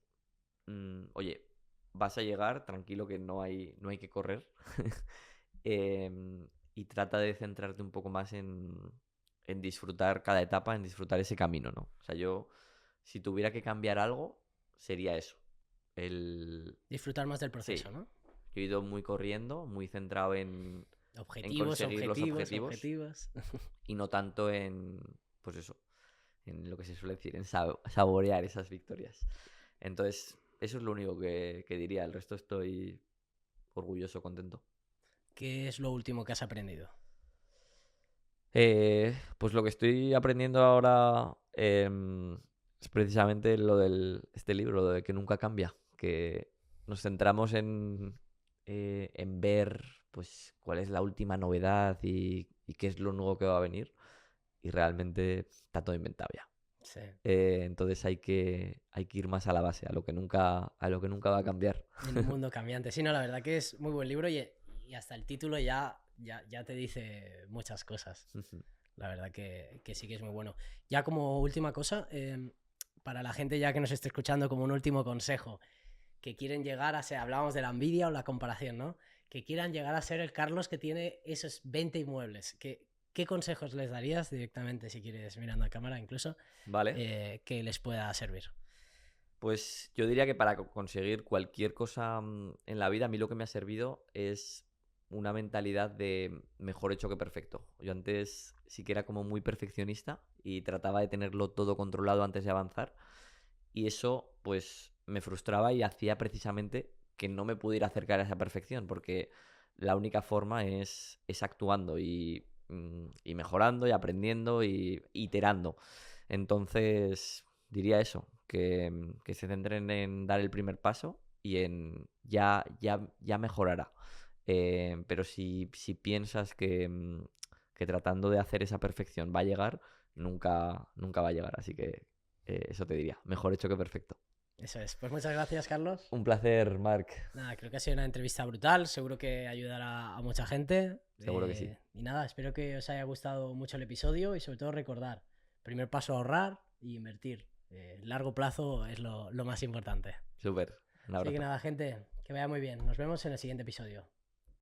oye, vas a llegar, tranquilo que no hay que correr. Y trata de centrarte un poco más en disfrutar cada etapa, en disfrutar ese camino, ¿no? O sea, yo, si tuviera que cambiar algo, sería eso. El... Disfrutar más del Sí, proceso, ¿no? yo he ido muy corriendo, muy centrado en Objetivos, conseguir los objetivos, objetivos objetivos. y no tanto en, pues eso, en lo que se suele decir, en saborear esas victorias. Entonces, eso es lo único que diría. El resto estoy orgulloso, contento. ¿Qué es lo último que has aprendido? Pues lo que estoy aprendiendo ahora es precisamente lo este libro, lo de que nunca cambia, que nos centramos en ver pues cuál es la última novedad y qué es lo nuevo que va a venir y realmente está todo inventado ya. Sí. Entonces hay que ir más a la base, a lo que nunca va a cambiar. En un mundo cambiante. Sí, no, la verdad que es muy buen libro y hasta el título ya te dice muchas cosas. La verdad que sí que es muy bueno. Ya como última cosa, para la gente ya que nos esté escuchando, como un último consejo, que quieren llegar a ser, hablábamos de la envidia o la comparación, ¿no? Que quieran llegar a ser el Carlos que tiene esos 20 inmuebles. ¿Qué consejos les darías directamente, si quieres, mirando a cámara incluso, Vale. que les pueda servir? Pues yo diría que para conseguir cualquier cosa en la vida, a mí lo que me ha servido es una mentalidad de mejor hecho que perfecto. Yo antes sí que era como muy perfeccionista y trataba de tenerlo todo controlado antes de avanzar y eso pues me frustraba y hacía precisamente que no me pudiera acercar a esa perfección porque la única forma es actuando y mejorando y aprendiendo y iterando. Entonces diría eso, que se centren en dar el primer paso y en ya mejorará. Pero si piensas que tratando de hacer esa perfección va a llegar, nunca va a llegar. Así que eso te diría, mejor hecho que perfecto. Eso es. Pues muchas gracias, Carlos. Un placer, Marc. Nada, creo que ha sido una entrevista brutal. Seguro que ayudará a mucha gente. Seguro que sí. Y nada, espero que os haya gustado mucho el episodio y sobre todo recordar, primer paso ahorrar y invertir. Largo plazo es lo más importante. Súper. Un Así que abrazo. nada, gente, que vaya muy bien. Nos vemos en el siguiente episodio.